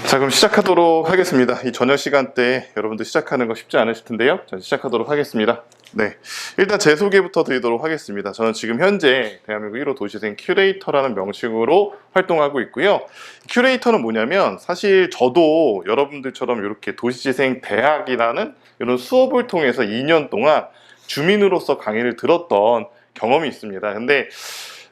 자, 그럼 시작하도록 하겠습니다. 이 저녁 시간대에 여러분들 시작하는 거 쉽지 않으실 텐데요. 자, 시작하도록 하겠습니다. 네, 일단 제 소개부터 드리도록 하겠습니다. 저는 지금 현재 대한민국 1호 도시재생 큐레이터라는 명칭으로 활동하고 있고요. 큐레이터는 뭐냐면 사실 저도 여러분들처럼 이렇게 도시재생 대학이라는 이런 수업을 통해서 2년 동안 주민으로서 강의를 들었던 경험이 있습니다. 근데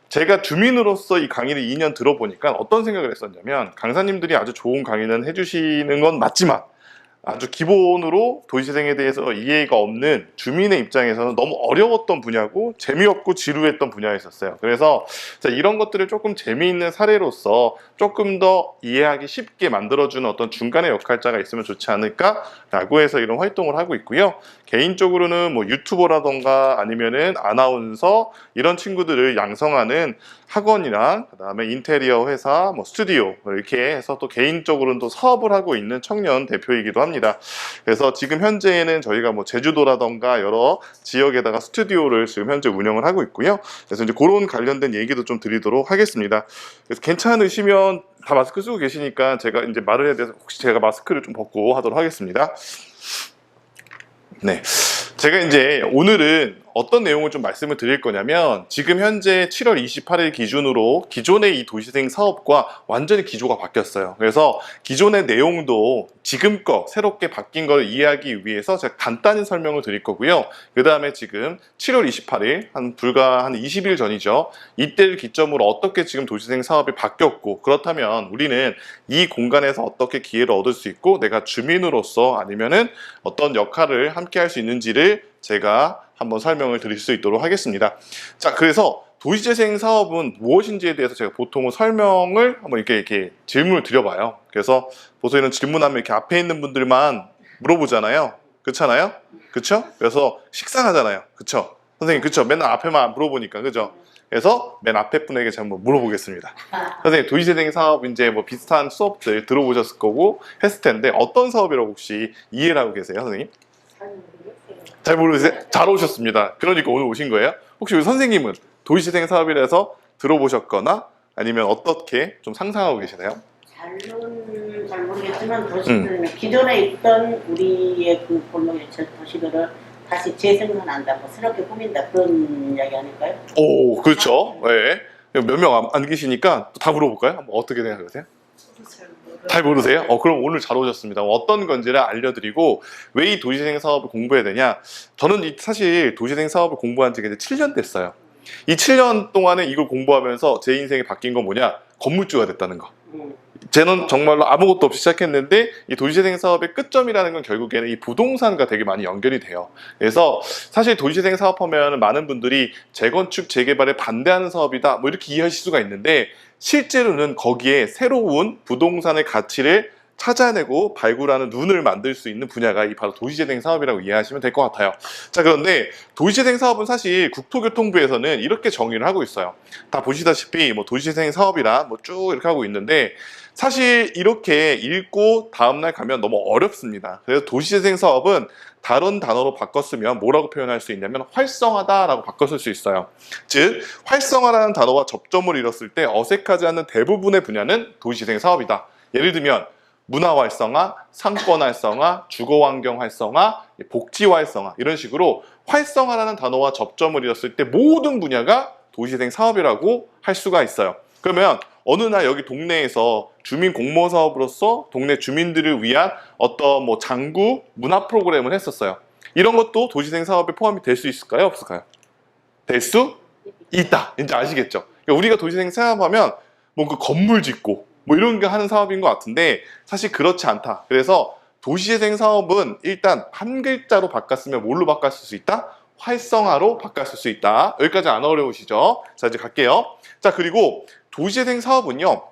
제가 주민으로서 이 강의를 2년 들어보니까 어떤 생각을 했었냐면, 강사님들이 아주 좋은 강의는 해주시는 건 맞지만 아주 기본으로 도시재생에 대해서 이해가 없는 주민의 입장에서는 너무 어려웠던 분야고 재미없고 지루했던 분야였었어요. 그래서 이런 것들을 조금 재미있는 사례로서 조금 더 이해하기 쉽게 만들어주는 어떤 중간의 역할자가 있으면 좋지 않을까라고 해서 이런 활동을 하고 있고요. 개인적으로는 뭐 유튜버라던가 아니면은 아나운서 이런 친구들을 양성하는 학원이랑 그다음에 인테리어 회사, 뭐 스튜디오 이렇게 해서 또 개인적으로는 또 사업을 하고 있는 청년 대표이기도 합니다. 그래서 지금 현재는 저희가 뭐 제주도라던가 여러 지역에다가 스튜디오를 지금 현재 운영을 하고 있고요. 그래서 이제 그런 관련된 얘기도 좀 드리도록 하겠습니다. 그래서 괜찮으시면 다 마스크 쓰고 계시니까 제가 이제 말을 해야 돼서 혹시 제가 마스크를 좀 벗고 하도록 하겠습니다. 네, 제가 이제 오늘은 어떤 내용을 좀 말씀을 드릴 거냐면, 지금 현재 7월 28일 기준으로 기존의 이 도시재생 사업과 완전히 기조가 바뀌었어요. 그래서 기존의 내용도 지금껏 새롭게 바뀐 걸 이해하기 위해서 제가 간단히 설명을 드릴 거고요. 그 다음에 지금 7월 28일 불과 한 20일 전이죠. 이때를 기점으로 어떻게 지금 도시재생 사업이 바뀌었고, 그렇다면 우리는 이 공간에서 어떻게 기회를 얻을 수 있고 내가 주민으로서 아니면은 어떤 역할을 함께 할 수 있는지를 제가 한번 설명을 드릴 수 있도록 하겠습니다. 자, 그래서 도시재생 사업은 무엇인지에 대해서 제가 보통은 설명을 한번 이렇게 질문을 드려봐요. 그래서 보통은 질문하면 이렇게 앞에 있는 분들만 물어보잖아요. 그렇잖아요? 그쵸? 그래서 식상하잖아요. 그쵸? 선생님, 그쵸? 맨날 앞에만 물어보니까, 그죠? 그래서 맨 앞에 분에게 제가 한번 물어보겠습니다. 선생님, 도시재생 사업 이제 뭐 비슷한 수업들 들어보셨을 거고 했을 텐데 어떤 사업이라고 혹시 이해를 하고 계세요, 선생님? 잘 모르세요? 잘 오셨습니다. 그러니까 오늘 오신 거예요? 혹시 우리 선생님은 도시재생 사업이라서 들어보셨거나 아니면 어떻게 좀 상상하고 계시나요? 잘은 잘 모르겠지만 기존에 있던 우리의 그 골목의 도시들을 다시 재생산한다고 새롭게 꾸민다, 그런 이야기 아닐까요? 오, 그렇죠. 네. 몇 명 안 계시니까 다 물어볼까요? 한번 어떻게 생각하세요? 잘 모르세요? 그럼 오늘 잘 오셨습니다. 어떤 건지를 알려드리고 왜 이 도시재생 사업을 공부해야 되냐? 저는 사실 도시재생 사업을 공부한 지가 이제 7년 됐어요. 이 7년 동안에 이걸 공부하면서 제 인생이 바뀐 건 뭐냐? 건물주가 됐다는 거. 저는 정말로 아무것도 없이 시작했는데 이 도시재생 사업의 끝점이라는 건 결국에는 이 부동산과 되게 많이 연결이 돼요. 그래서 사실 도시재생 사업하면 많은 분들이 재건축, 재개발에 반대하는 사업이다 뭐 이렇게 이해하실 수가 있는데, 실제로는 거기에 새로운 부동산의 가치를 찾아내고 발굴하는 눈을 만들 수 있는 분야가 이 바로 도시재생 사업이라고 이해하시면 될 것 같아요. 자, 그런데 도시재생 사업은 사실 국토교통부에서는 이렇게 정의를 하고 있어요. 다 보시다시피 뭐 도시재생 사업이라 뭐 쭉 이렇게 하고 있는데, 사실 이렇게 읽고 다음날 가면 너무 어렵습니다. 그래서 도시재생 사업은 다른 단어로 바꿨으면 뭐라고 표현할 수 있냐면 활성화다라고 바꿨을 수 있어요. 즉, 활성화라는 단어와 접점을 이뤘을 때 어색하지 않는 대부분의 분야는 도시재생 사업이다. 예를 들면 문화 활성화, 상권 활성화, 주거 환경 활성화, 복지 활성화, 이런 식으로 활성화라는 단어와 접점을 이뤘을 때 모든 분야가 도시재생 사업이라고 할 수가 있어요. 그러면 어느 날 여기 동네에서 주민 공모 사업으로서 동네 주민들을 위한 어떤 뭐 장구 문화 프로그램을 했었어요. 이런 것도 도시재생 사업에 포함이 될 수 있을까요? 없을까요? 될 수 있다. 이제 아시겠죠? 그러니까 우리가 도시재생 사업하면 뭐 그 건물 짓고 뭐 이런 게 하는 사업인 것 같은데 사실 그렇지 않다. 그래서 도시재생 사업은 일단 한 글자로 바꿨으면 뭘로 바꿨을 수 있다? 활성화로 바꿨을 수 있다. 여기까지 안 어려우시죠? 자, 이제 갈게요. 자, 그리고 도시재생 사업은요,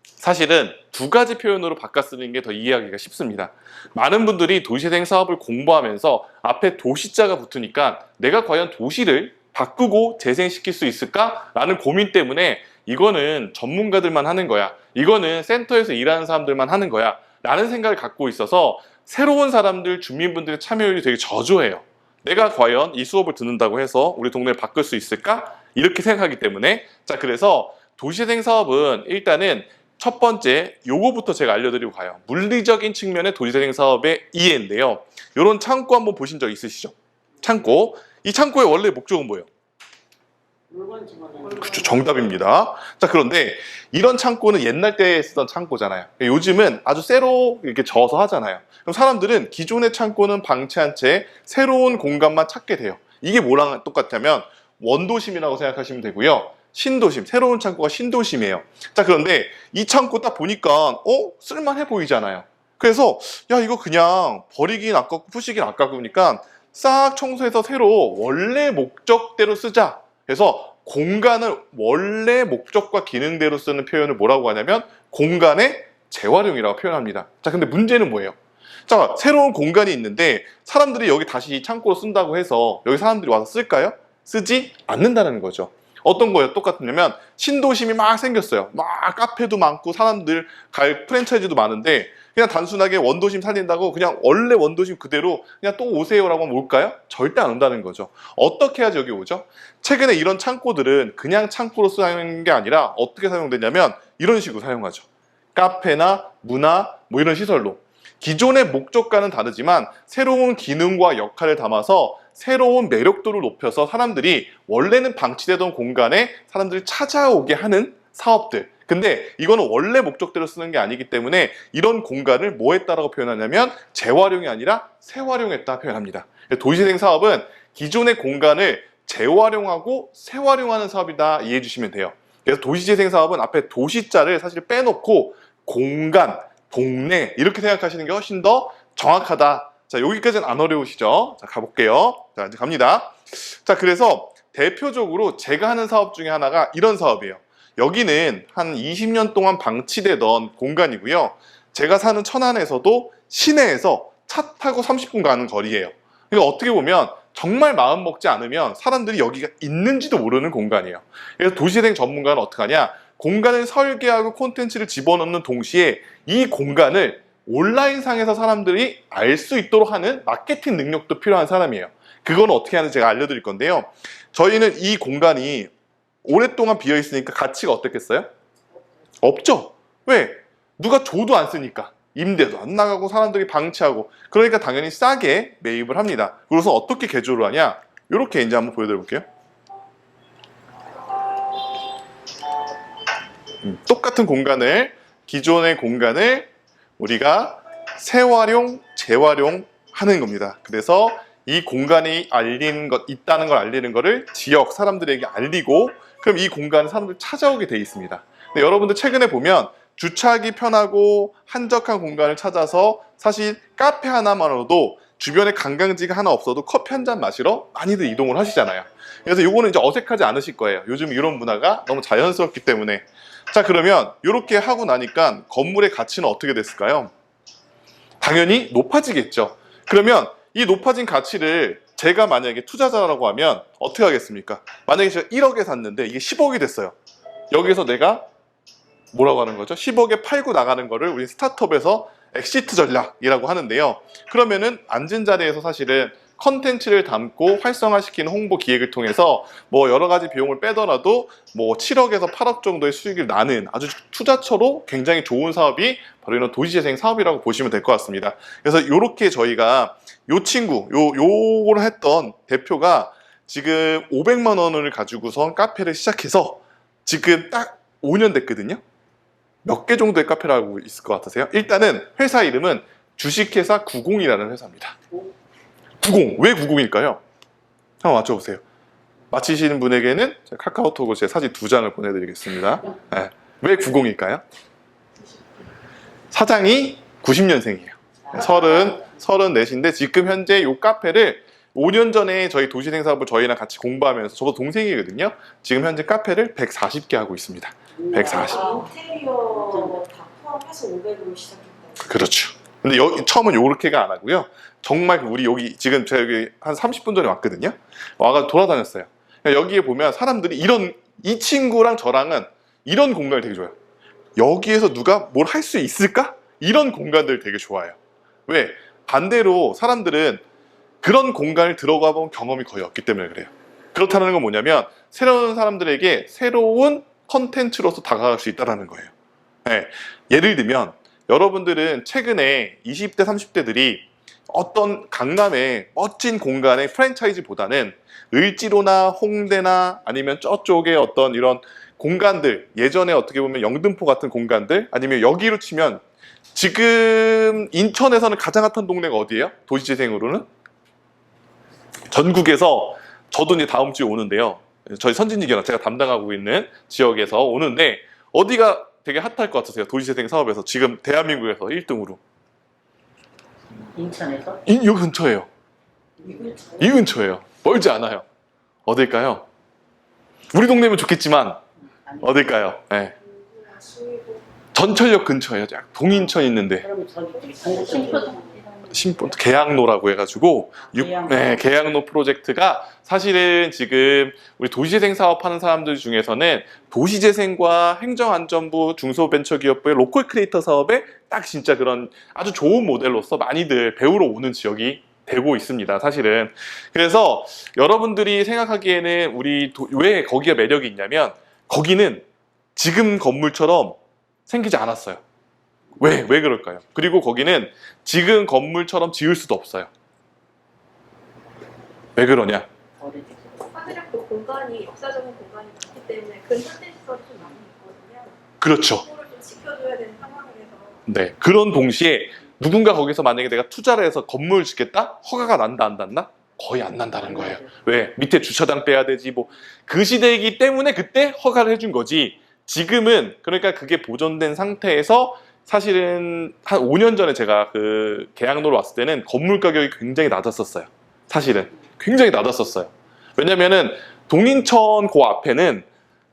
사실은 두 가지 표현으로 바꿔 쓰는 게 더 이해하기가 쉽습니다. 많은 분들이 도시재생 사업을 공부하면서 앞에 도시자가 붙으니까 내가 과연 도시를 바꾸고 재생시킬 수 있을까라는 고민 때문에 이거는 전문가들만 하는 거야, 이거는 센터에서 일하는 사람들만 하는 거야 라는 생각을 갖고 있어서 새로운 사람들, 주민분들의 참여율이 되게 저조해요. 내가 과연 이 수업을 듣는다고 해서 우리 동네를 바꿀 수 있을까? 이렇게 생각하기 때문에. 자, 그래서 도시재생 사업은 일단은 첫 번째, 요거부터 제가 알려드리고 가요. 물리적인 측면의 도시재생 사업의 이해인데요. 요런 창고 한번 보신 적 있으시죠? 창고. 이 창고의 원래 목적은 뭐예요? 물건 집어넣는 그렇죠. 정답입니다. 자, 그런데 이런 창고는 옛날 때에 쓰던 창고잖아요. 요즘은 아주 쇠로 이렇게 져서 하잖아요. 그럼 사람들은 기존의 창고는 방치한 채 새로운 공간만 찾게 돼요. 이게 뭐랑 똑같냐면 원도심이라고 생각하시면 되고요. 신도심, 새로운 창고가 신도심이에요. 자, 그런데 이 창고 딱 보니까 쓸만해 보이잖아요. 그래서 야, 이거 그냥 버리긴 아깝고 푸시긴 아까우니까 싹 청소해서 새로 원래 목적대로 쓰자. 그래서 공간을 원래 목적과 기능대로 쓰는 표현을 뭐라고 하냐면 공간의 재활용이라고 표현합니다. 자, 근데 문제는 뭐예요? 자, 새로운 공간이 있는데 사람들이 여기 다시 창고로 쓴다고 해서 여기 사람들이 와서 쓸까요? 쓰지 않는다는 거죠. 어떤 거예요? 똑같으냐면 신도심이 막 생겼어요. 막 카페도 많고 사람들 갈 프랜차이즈도 많은데 그냥 단순하게 원도심 살린다고 그냥 원래 원도심 그대로 그냥 또 오세요라고 하면 올까요? 절대 안 온다는 거죠. 어떻게 해야지 여기 오죠? 최근에 이런 창고들은 그냥 창고로 사용하는 게 아니라 어떻게 사용되냐면 이런 식으로 사용하죠. 카페나 문화 뭐 이런 시설로 기존의 목적과는 다르지만 새로운 기능과 역할을 담아서 새로운 매력도를 높여서 사람들이 원래는 방치되던 공간에 사람들이 찾아오게 하는 사업들. 근데 이거는 원래 목적대로 쓰는 게 아니기 때문에 이런 공간을 뭐 했다라고 표현하냐면 재활용이 아니라 새활용했다 표현합니다. 도시재생 사업은 기존의 공간을 재활용하고 새활용하는 사업이다 이해해 주시면 돼요. 그래서 도시재생 사업은 앞에 도시자를 사실 빼놓고 공간, 동네 이렇게 생각하시는 게 훨씬 더 정확하다. 자, 여기까지는 안 어려우시죠? 자, 가볼게요. 자, 이제 갑니다. 자, 그래서 대표적으로 제가 하는 사업 중에 하나가 이런 사업이에요. 여기는 한 20년 동안 방치되던 공간이고요. 제가 사는 천안에서도 시내에서 차 타고 30분 가는 거리예요. 그러니까 어떻게 보면 정말 마음 먹지 않으면 사람들이 여기가 있는지도 모르는 공간이에요. 그래서 도시재생 전문가는 어떻게 하냐? 공간을 설계하고 콘텐츠를 집어넣는 동시에 이 공간을 온라인상에서 사람들이 알 수 있도록 하는 마케팅 능력도 필요한 사람이에요. 그건 어떻게 하는지 제가 알려드릴 건데요. 저희는 이 공간이 오랫동안 비어있으니까 가치가 어떻겠어요? 없죠. 왜? 누가 줘도 안 쓰니까. 임대도 안 나가고 사람들이 방치하고 그러니까 당연히 싸게 매입을 합니다. 그래서 어떻게 개조를 하냐? 이렇게 이제 한번 보여드려 볼게요. 똑같은 공간을 기존의 공간을 우리가 재활용, 재활용하는 겁니다. 그래서 이 공간이 있다는 걸 알리는 거를 지역 사람들에게 알리고 그럼 이 공간에 사람들이 찾아오게 돼 있습니다. 근데 여러분들 최근에 보면 주차하기 편하고 한적한 공간을 찾아서 사실 카페 하나만으로도 주변에 관광지가 하나 없어도 커피 한 잔 마시러 많이들 이동을 하시잖아요. 그래서 요거는 이제 어색하지 않으실 거예요. 요즘 이런 문화가 너무 자연스럽기 때문에. 자, 그러면 이렇게 하고 나니까 건물의 가치는 어떻게 됐을까요? 당연히 높아지겠죠. 그러면 이 높아진 가치를 제가 만약에 투자자라고 하면 어떻게 하겠습니까? 만약에 제가 1억에 샀는데 이게 10억이 됐어요. 여기서 내가 뭐라고 하는 거죠? 10억에 팔고 나가는 거를 우리 스타트업에서 엑시트 전략이라고 하는데요. 그러면은 앉은 자리에서 사실은 컨텐츠를 담고 활성화시키는 홍보 기획을 통해서 뭐 여러 가지 비용을 빼더라도 뭐 7억에서 8억 정도의 수익을 나는 아주 투자처로 굉장히 좋은 사업이 바로 이런 도시재생 사업이라고 보시면 될 것 같습니다. 그래서 이렇게 저희가 요 친구, 요걸 했던 대표가 지금 500만 원을 가지고선 카페를 시작해서 지금 딱 5년 됐거든요. 몇 개 정도의 카페라고 있을 것 같으세요? 일단은 회사 이름은 주식회사 90이라는 회사입니다. 90. 왜 90일까요? 한번 맞춰보세요. 맞히시는 분에게는 제가 카카오톡으로 제 사진 2장을 보내드리겠습니다. 네. 왜 90일까요? 사장이 90년생이에요. 34인데 지금 현재 이 카페를 5년 전에 저희 도시생 사업을 저희랑 같이 공부하면서 저도 동생이거든요. 지금 현재 카페를 140개 하고 있습니다. 140. 인테리어 다 포함해서 500으로 시작했다. 그렇죠. 근데 처음은 요렇게가 안 하고요. 정말 우리 여기 지금 제가 여기 한 30분 전에 왔거든요. 와가 돌아다녔어요. 여기에 보면 사람들이 이 친구랑 저랑은 이런 공간이 되게 좋아요. 여기에서 누가 뭘 할 수 있을까? 이런 공간들 되게 좋아해요. 왜? 반대로 사람들은 그런 공간을 들어가 본 경험이 거의 없기 때문에 그래요. 그렇다는 건 뭐냐면 새로운 사람들에게 새로운 컨텐츠로서 다가갈 수 있다는 거예요. 네. 예를 들면 여러분들은 최근에 20대, 30대들이 어떤 강남의 멋진 공간의 프랜차이즈보다는 을지로나 홍대나 아니면 저쪽에 어떤 이런 공간들, 예전에 어떻게 보면 영등포 같은 공간들, 아니면 여기로 치면 지금 인천에서는 가장 핫한 동네가 어디예요? 도시재생으로는? 전국에서 저도 이제 다음 주에 오는데요. 저희 선진지기랑 제가 담당하고 있는 지역에서 오는데 어디가 되게 핫할 것 같으세요? 도시재생 사업에서 지금 대한민국에서 1등으로. 인천에서? 이 근처예요. 이 근처예요. 멀지 않아요. 어딜까요? 우리 동네면 좋겠지만 아니, 어딜까요? 네. 전철역 근처예요. 약 동인천 있는데 그럼 저기 신포동 신포 계양로라고 해가지고 계양로. 네, 계양로 프로젝트가 사실은 지금 우리 도시재생 사업하는 사람들 중에서는 도시재생과 행정안전부 중소벤처기업부의 로컬 크리에이터 사업에 딱 진짜 그런 아주 좋은 모델로서 많이들 배우러 오는 지역이 되고 있습니다. 사실은. 그래서 여러분들이 생각하기에는 왜 거기가 매력이 있냐면 거기는 지금 건물처럼 생기지 않았어요. 왜 그럴까요? 그리고 거기는 지금 건물처럼 지을 수도 없어요. 왜 그러냐? 오래됐어. 화재력도 공간이 역사적인 공간이 많기 때문에 근현대 시설이 좀 많이 있거든요. 그렇죠. 그거를 좀 지켜줘야 되는 상황에서 네. 그런 동시에 누군가 거기서 만약에 내가 투자를 해서 건물을 짓겠다? 허가가 난다, 안 난다? 거의 안 난다는 거예요. 왜? 밑에 주차장 빼야 되지, 뭐. 그 시대이기 때문에 그때 허가를 해준 거지. 지금은, 그러니까 그게 보존된 상태에서 사실은 한 5년 전에 제가 그 계양로로 왔을 때는 건물 가격이 굉장히 낮았었어요. 사실은. 굉장히 낮았었어요. 왜냐면은 동인천 그 앞에는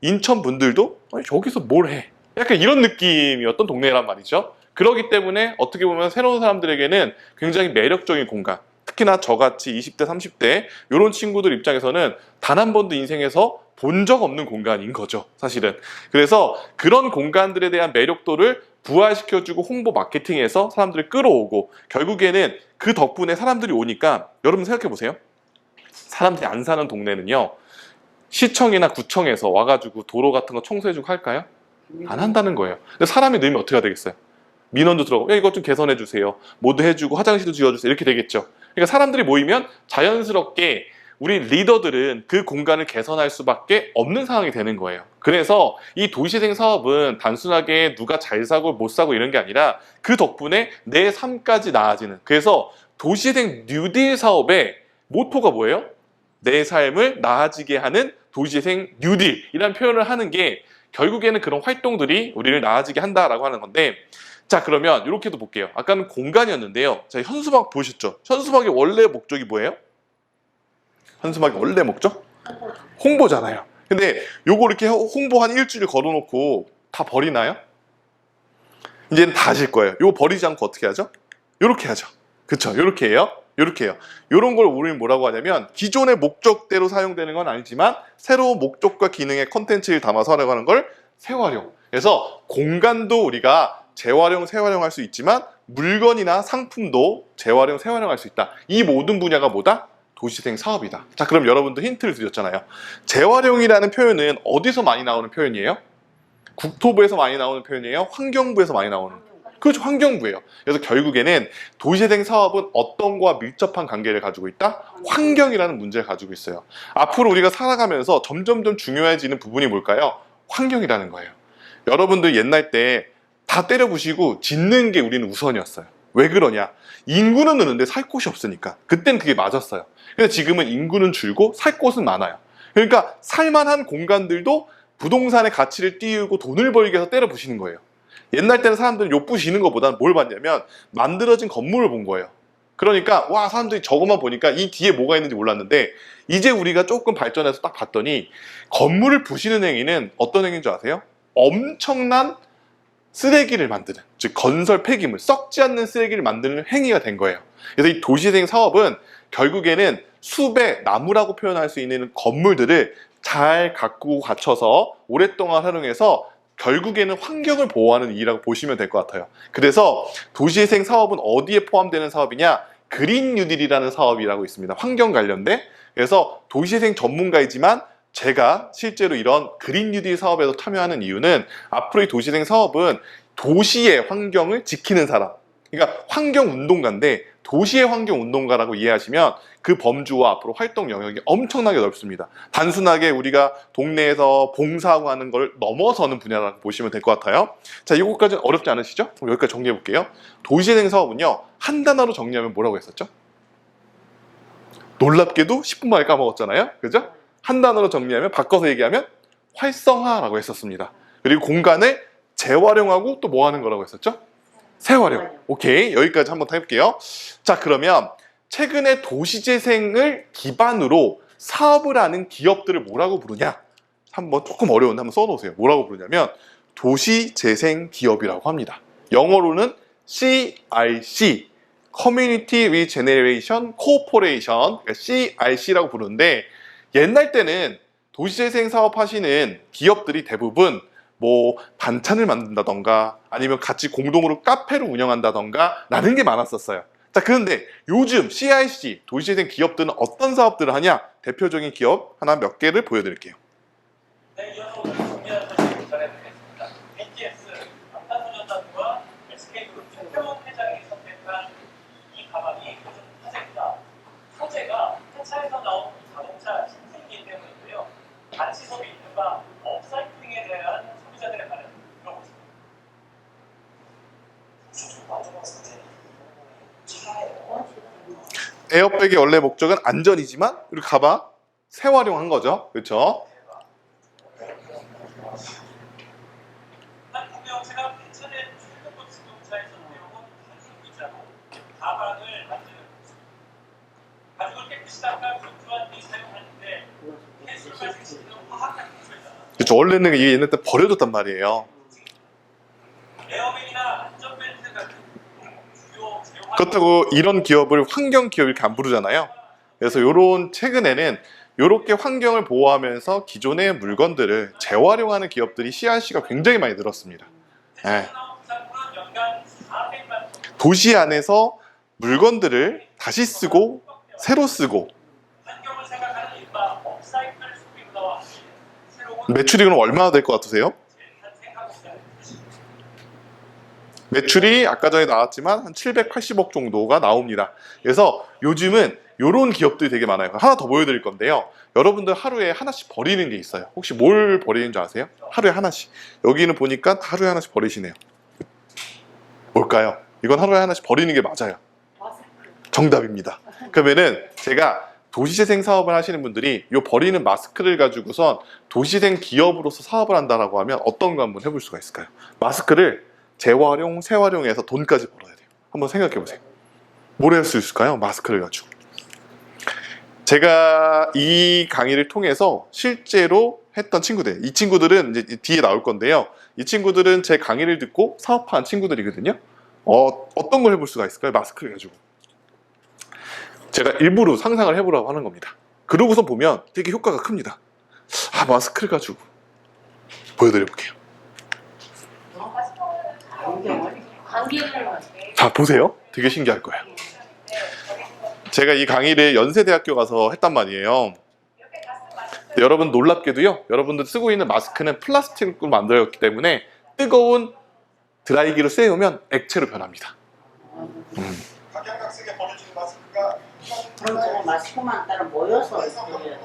인천 분들도 여기서 뭘 해? 약간 이런 느낌이었던 동네란 말이죠. 그렇기 때문에 어떻게 보면 새로운 사람들에게는 굉장히 매력적인 공간. 특히나 저같이 20대, 30대 이런 친구들 입장에서는 단 한 번도 인생에서 본 적 없는 공간인 거죠. 사실은. 그래서 그런 공간들에 대한 매력도를 부활시켜주고 홍보 마케팅해서 사람들을 끌어오고 결국에는 그 덕분에 사람들이 오니까 여러분 생각해 보세요. 사람들이 안 사는 동네는요. 시청이나 구청에서 와가지고 도로 같은 거 청소해주고 할까요? 안 한다는 거예요. 근데 사람이 늘면 어떻게 되겠어요? 민원도 들어가고 이것 좀 개선해 주세요. 뭐도 해주고 화장실도 지어주세요. 이렇게 되겠죠. 그러니까 사람들이 모이면 자연스럽게 우리 리더들은 그 공간을 개선할 수밖에 없는 상황이 되는 거예요. 그래서 이 도시재생 사업은 단순하게 누가 잘 사고 못 사고 이런 게 아니라 그 덕분에 내 삶까지 나아지는. 그래서 도시재생 뉴딜 사업의 모토가 뭐예요? 내 삶을 나아지게 하는 도시재생 뉴딜이라는 표현을 하는 게 결국에는 그런 활동들이 우리를 나아지게 한다라고 하는 건데 자 그러면 이렇게도 볼게요. 아까는 공간이었는데요. 자 현수막 보셨죠? 현수막의 원래 목적이 뭐예요? 현수막의 원래 목적? 홍보잖아요. 근데 요거 이렇게 홍보 한 일주일 걸어놓고 다 버리나요? 이제는 다 하실 거예요. 요거 버리지 않고 어떻게 하죠? 요렇게 하죠. 그쵸? 요렇게 해요. 요렇게 해요. 요런 걸 우리는 뭐라고 하냐면 기존의 목적대로 사용되는 건 아니지만 새로운 목적과 기능의 컨텐츠를 담아서 하려고 하는 걸 재활용. 그래서 공간도 우리가 재활용, 재활용할 수 있지만 물건이나 상품도 재활용, 재활용할 수 있다. 이 모든 분야가 뭐다? 도시재생 사업이다. 자, 그럼 여러분도 힌트를 드렸잖아요. 재활용이라는 표현은 어디서 많이 나오는 표현이에요? 국토부에서 많이 나오는 표현이에요? 환경부에서 많이 나오는? 그렇죠, 환경부예요. 그래서 결국에는 도시재생 사업은 어떤 거와 밀접한 관계를 가지고 있다? 환경이라는 문제를 가지고 있어요. 앞으로 우리가 살아가면서 점점점 중요해지는 부분이 뭘까요? 환경이라는 거예요. 여러분들 옛날 때 다 때려 부시고 짓는 게 우리는 우선이었어요. 왜 그러냐? 인구는 느는데 살 곳이 없으니까. 그땐 그게 맞았어요. 근데 지금은 인구는 줄고 살 곳은 많아요. 그러니까 살만한 공간들도 부동산의 가치를 띄우고 돈을 벌기 위해서 때려 부시는 거예요. 옛날 때는 사람들은 욕부시는 것보다는 뭘 봤냐면 만들어진 건물을 본 거예요. 그러니까 와 사람들이 저것만 보니까 이 뒤에 뭐가 있는지 몰랐는데 이제 우리가 조금 발전해서 딱 봤더니 건물을 부시는 행위는 어떤 행위인 줄 아세요? 엄청난 쓰레기를 만드는, 즉 건설 폐기물, 썩지 않는 쓰레기를 만드는 행위가 된 거예요. 그래서 이 도시재생 사업은 결국에는 숲의 나무라고 표현할 수 있는 건물들을 잘 가꾸고 갖춰서 오랫동안 활용해서 결국에는 환경을 보호하는 일이라고 보시면 될 것 같아요. 그래서 도시재생 사업은 어디에 포함되는 사업이냐? 그린 뉴딜이라는 사업이라고 있습니다. 환경 관련된. 그래서 도시재생 전문가이지만 제가 실제로 이런 그린 뉴딜 사업에서 참여하는 이유는 앞으로 이 도시재생 사업은 도시의 환경을 지키는 사람. 그러니까 환경운동가인데 도시의 환경운동가라고 이해하시면 그 범주와 앞으로 활동 영역이 엄청나게 넓습니다. 단순하게 우리가 동네에서 봉사하고 하는 걸 넘어서는 분야라고 보시면 될 것 같아요. 자, 이것까지는 어렵지 않으시죠? 그럼 여기까지 정리해 볼게요. 도시재생 사업은요, 한 단어로 정리하면 뭐라고 했었죠? 놀랍게도 10분 만에 까먹었잖아요. 그죠? 한 단어로 정리하면, 바꿔서 얘기하면 활성화라고 했었습니다. 그리고 공간을 재활용하고 또 뭐 하는 거라고 했었죠? 재활용. 오케이, 여기까지 한번 해볼게요. 자, 그러면 최근에 도시재생을 기반으로 사업을 하는 기업들을 뭐라고 부르냐? 한번 조금 어려운데 한번 써놓으세요. 뭐라고 부르냐면 도시재생 기업이라고 합니다. 영어로는 CRC, Community Regeneration Corporation, CRC라고 부르는데, 옛날 때는 도시재생 사업 하시는 기업들이 대부분 뭐 반찬을 만든다던가 아니면 같이 공동으로 카페를 운영한다던가 라는 게 많았었어요. 자, 그런데 요즘 CIC, 도시재생 기업들은 어떤 사업들을 하냐? 대표적인 기업 하나 몇 개를 보여드릴게요. 네, 이어서 오늘 준비한 소식 전해드리겠습니다. BTS, 방탄소년단과 SK그룹 최태원 회장이 선택한 이 가방이 요즘 화제입니다. 소재가 폐차에서 나온 자동차 신생기 때문인데요. 반시섭이 있는가, 업사이클링에 대한 소비자들의 반응 들어보겠습니다. 에어백의 원래 목적은 안전이지만 우리 가방 재활용한 거죠. 그렇죠? 한 구매업체가 폐차된 출근부 자동차에서 내어온 가죽 의자로 가방을 만드는 모습. 가죽을 깨끗이 닦아 건조한 뒤 사용하는데 폐수를 발생시키는 화학한 소리다. 그렇죠. 원래는 이게 옛날 때 버려졌단 말이에요. 에어백이나 안전벨트 같은 주요 제휴 그렇다고 이런 기업을 환경 기업 이렇게 안 부르잖아요. 그래서 요런 최근에는 이렇게 환경을 보호하면서 기존의 물건들을 재활용하는 기업들이 CRC가 굉장히 많이 늘었습니다. 네. 도시 안에서 물건들을 다시 쓰고 새로 쓰고, 환경을 생각하는 이른바 업사이클 소비 문화와 함께 새로운 매출이 그럼 얼마나 될 것 같으세요? 재탄생하고 있다는 것입니다. 매출이 아까 전에 나왔지만 한 780억 정도가 나옵니다. 그래서 요즘은 이런 기업들이 되게 많아요. 하나 더 보여드릴 건데요. 여러분들 하루에 하나씩 버리는 게 있어요. 혹시 뭘 버리는 줄 아세요? 하루에 하나씩. 여기는 보니까 하루에 하나씩 버리시네요. 뭘까요? 이건 하루에 하나씩 버리는 게 맞아요. 정답입니다. 그러면은 제가 도시재생 사업을 하시는 분들이 이 버리는 마스크를 가지고선 도시재생 기업으로서 사업을 한다라고 하면 어떤 거 한번 해볼 수가 있을까요? 마스크를 재활용, 재활용해서 돈까지 벌어야 돼요. 한번 생각해 보세요. 뭘 할 수 있을까요? 마스크를 가지고. 제가 이 강의를 통해서 실제로 했던 친구들, 이 친구들은 이제 뒤에 나올 건데요. 이 친구들은 제 강의를 듣고 사업한 친구들이거든요. 어떤 걸 해볼 수가 있을까요? 마스크를 가지고. 제가 일부러 상상을 해보라고 하는 겁니다. 그러고서 보면 되게 효과가 큽니다. 아, 마스크를 가지고 보여드려 볼게요. 자, 보세요. 되게 신기할 거예요. 제가 이 강의를 연세대학교 가서 했단 말이에요. 여러분 놀랍게도요, 여러분들 쓰고 있는 마스크는 플라스틱으로 만들어졌기 때문에 뜨거운 드라이기로 쐬우면 액체로 변합니다. 각양각색의 버려지는 마스크가 그런 거 마스크만 따로 모여서 이렇게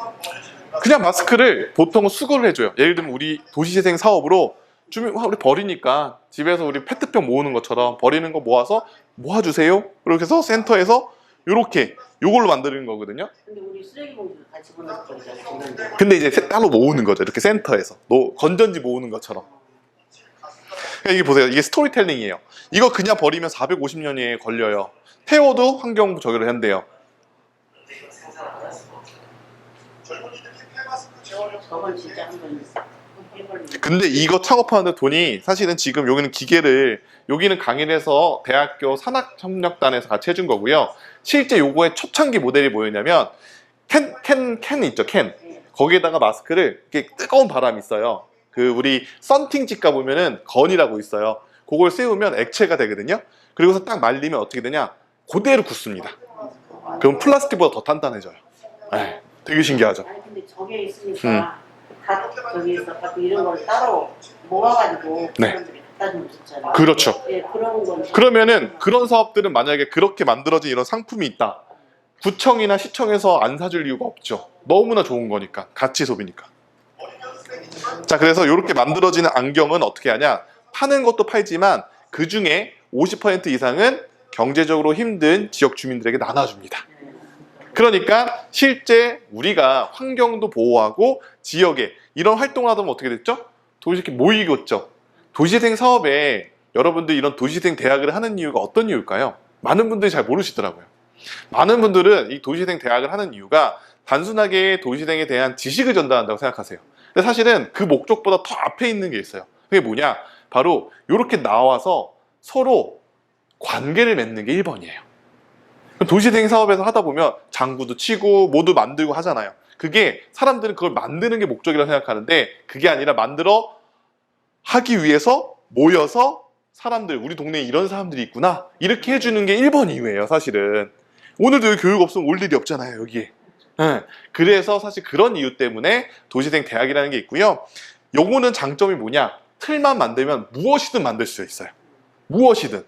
그냥 마스크를 보통은 수거를 해줘요. 예를 들면 우리 도시재생 사업으로 우리 버리니까 집에서 우리 페트병 모으는 것처럼 버리는 거 모아서 모아주세요. 그렇게 해서 센터에서 이렇게 요걸로 만드는 거거든요. 근데 우리 쓰레기 봉투 같이 보내서 버리잖아요. 근데 이제 따로 모으는 거죠. 이렇게 센터에서 건전지 모으는 것처럼. 그러니까 이게 보세요. 이게 스토리텔링이에요. 이거 그냥 버리면 450년이 걸려요. 태워도 환경 저기를 한대요. 젊은이들이 폐마스크 재활용 저건 진짜 한번 해볼래. 근데 이거 창업하는데 돈이 사실은 지금 여기는 기계를, 여기는 강의를 해서 대학교 산학협력단에서 같이 해준 거고요. 실제 요거의 초창기 모델이 뭐였냐면 캔 있죠, 캔. 거기에다가 마스크를 이렇게 뜨거운 바람이 있어요. 그 우리 썬팅집 가 보면은 건이라고 있어요. 그걸 씌우면 액체가 되거든요. 그리고서 딱 말리면 어떻게 되냐? 그대로 굳습니다. 그럼 플라스틱보다 더 단단해져요. 네, 되게 신기하죠. 아니 근데 저게 있으니까 각 저기에서 각 이런 걸 따로 모아가지고 네. 사람들이 따지면 좋잖아요. 그렇죠. 예, 그런 건 그러면은 그런 사업들은 만약에 그렇게 만들어진 이런 상품이 있다. 구청이나 시청에서 안 사줄 이유가 없죠. 너무나 좋은 거니까. 가치 소비니까. 자, 그래서 이렇게 만들어지는 안경은 어떻게 하냐? 파는 것도 팔지만 그 중에 50% 이상은 경제적으로 힘든 지역 주민들에게 나눠줍니다. 그러니까 실제 우리가 환경도 보호하고 지역에 이런 활동을 하다 보면 어떻게 됐죠? 도시생 모이겠죠. 도시생 사업에 여러분들 이런 도시생 대학을 하는 이유가 어떤 이유일까요? 많은 분들이 잘 모르시더라고요. 많은 분들은 이 도시생 대학을 하는 이유가 단순하게 도시생에 대한 지식을 전달한다고 생각하세요. 근데 사실은 그 목적보다 더 앞에 있는 게 있어요. 그게 뭐냐? 바로 이렇게 나와서 서로 관계를 맺는 게 1번이에요. 도시생 사업에서 하다 보면 장구도 치고 뭐도 만들고 하잖아요. 그게 사람들은 그걸 만드는 게 목적이라고 생각하는데 그게 아니라 만들어 하기 위해서 모여서 사람들, 우리 동네에 이런 사람들이 있구나 이렇게 해주는 게 1번 이유예요. 사실은 오늘도 여기 교육 없으면 올 일이 없잖아요. 여기에. 그래서 사실 그런 이유 때문에 도시생 대학이라는 게 있고요. 요거는 장점이 뭐냐? 틀만 만들면 무엇이든 만들 수 있어요. 무엇이든.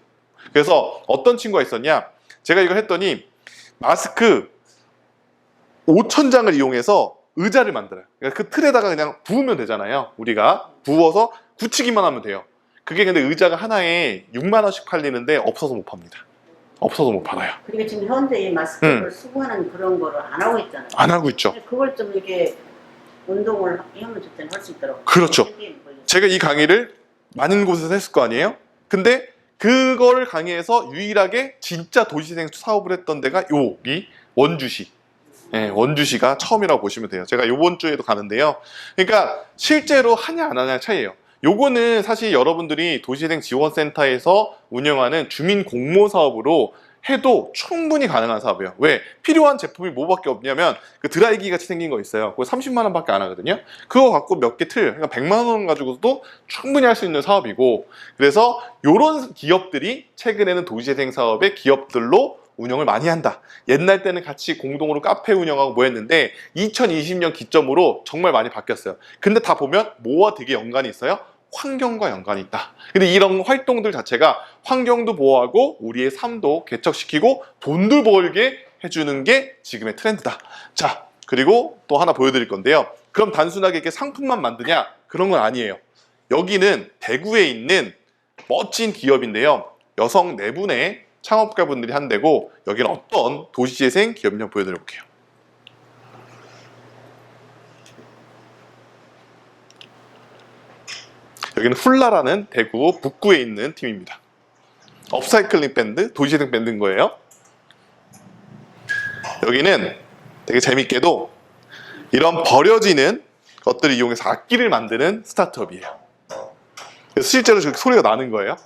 그래서 어떤 친구가 있었냐? 제가 이걸 했더니 마스크 5,000장을 이용해서 의자를 만들어요. 그러니까 그 틀에다가 그냥 부으면 되잖아요. 우리가 부어서 굳히기만 하면 돼요. 그게 근데 의자가 하나에 6만 원씩 팔리는데 없어서 못 팝니다. 없어서 못 팔아요. 그러니까 지금 현재 이 마스크를 수거하는 그런 거를 안 하고 있잖아요. 안 하고 있죠. 그걸 좀 이렇게 운동을 하면 좋다는 할 수 있더라고요. 그렇죠. 제가 이 강의를 많은 곳에서 했을 거 아니에요? 근데 그걸 강의해서 유일하게 진짜 도시생 사업을 했던 데가 여기 원주시. 네, 원주시가 처음이라고 보시면 돼요. 제가 이번 주에도 가는데요. 그러니까 실제로 하냐 안 하냐 차이예요. 요거는 사실 여러분들이 도시생 지원센터에서 운영하는 주민 공모 사업으로 해도 충분히 가능한 사업이에요. 왜? 필요한 제품이 뭐밖에 없냐면 그 드라이기 같이 생긴 거 있어요. 그거 30만 원밖에 안 하거든요. 그거 갖고 몇 개 틀, 그러니까 100만 원 가지고도 충분히 할 수 있는 사업이고, 그래서 요런 기업들이 최근에는 도시재생 사업의 기업들로 운영을 많이 한다. 옛날 때는 같이 공동으로 카페 운영하고 뭐 했는데 2020년 기점으로 정말 많이 바뀌었어요. 근데 다 보면 뭐와 되게 연관이 있어요? 환경과 연관이 있다. 근데 이런 활동들 자체가 환경도 보호하고 우리의 삶도 개척시키고 돈도 벌게 해주는 게 지금의 트렌드다. 자, 그리고 또 하나 보여드릴 건데요. 그럼 단순하게 이렇게 상품만 만드냐? 그런 건 아니에요. 여기는 대구에 있는 멋진 기업인데요. 여성 4분의 창업가분들이 한 데고, 여기는 어떤 도시재생 기업인지 한번 보여드려볼게요. 여기는 훌라라는 대구 북구에 있는 팀입니다. 업사이클링 밴드, 도시재생 밴드인 거예요. 여기는 되게 재밌게도 이런 버려지는 것들을 이용해서 악기를 만드는 스타트업이에요. 그래서 실제로 저렇게 소리가 나는 거예요.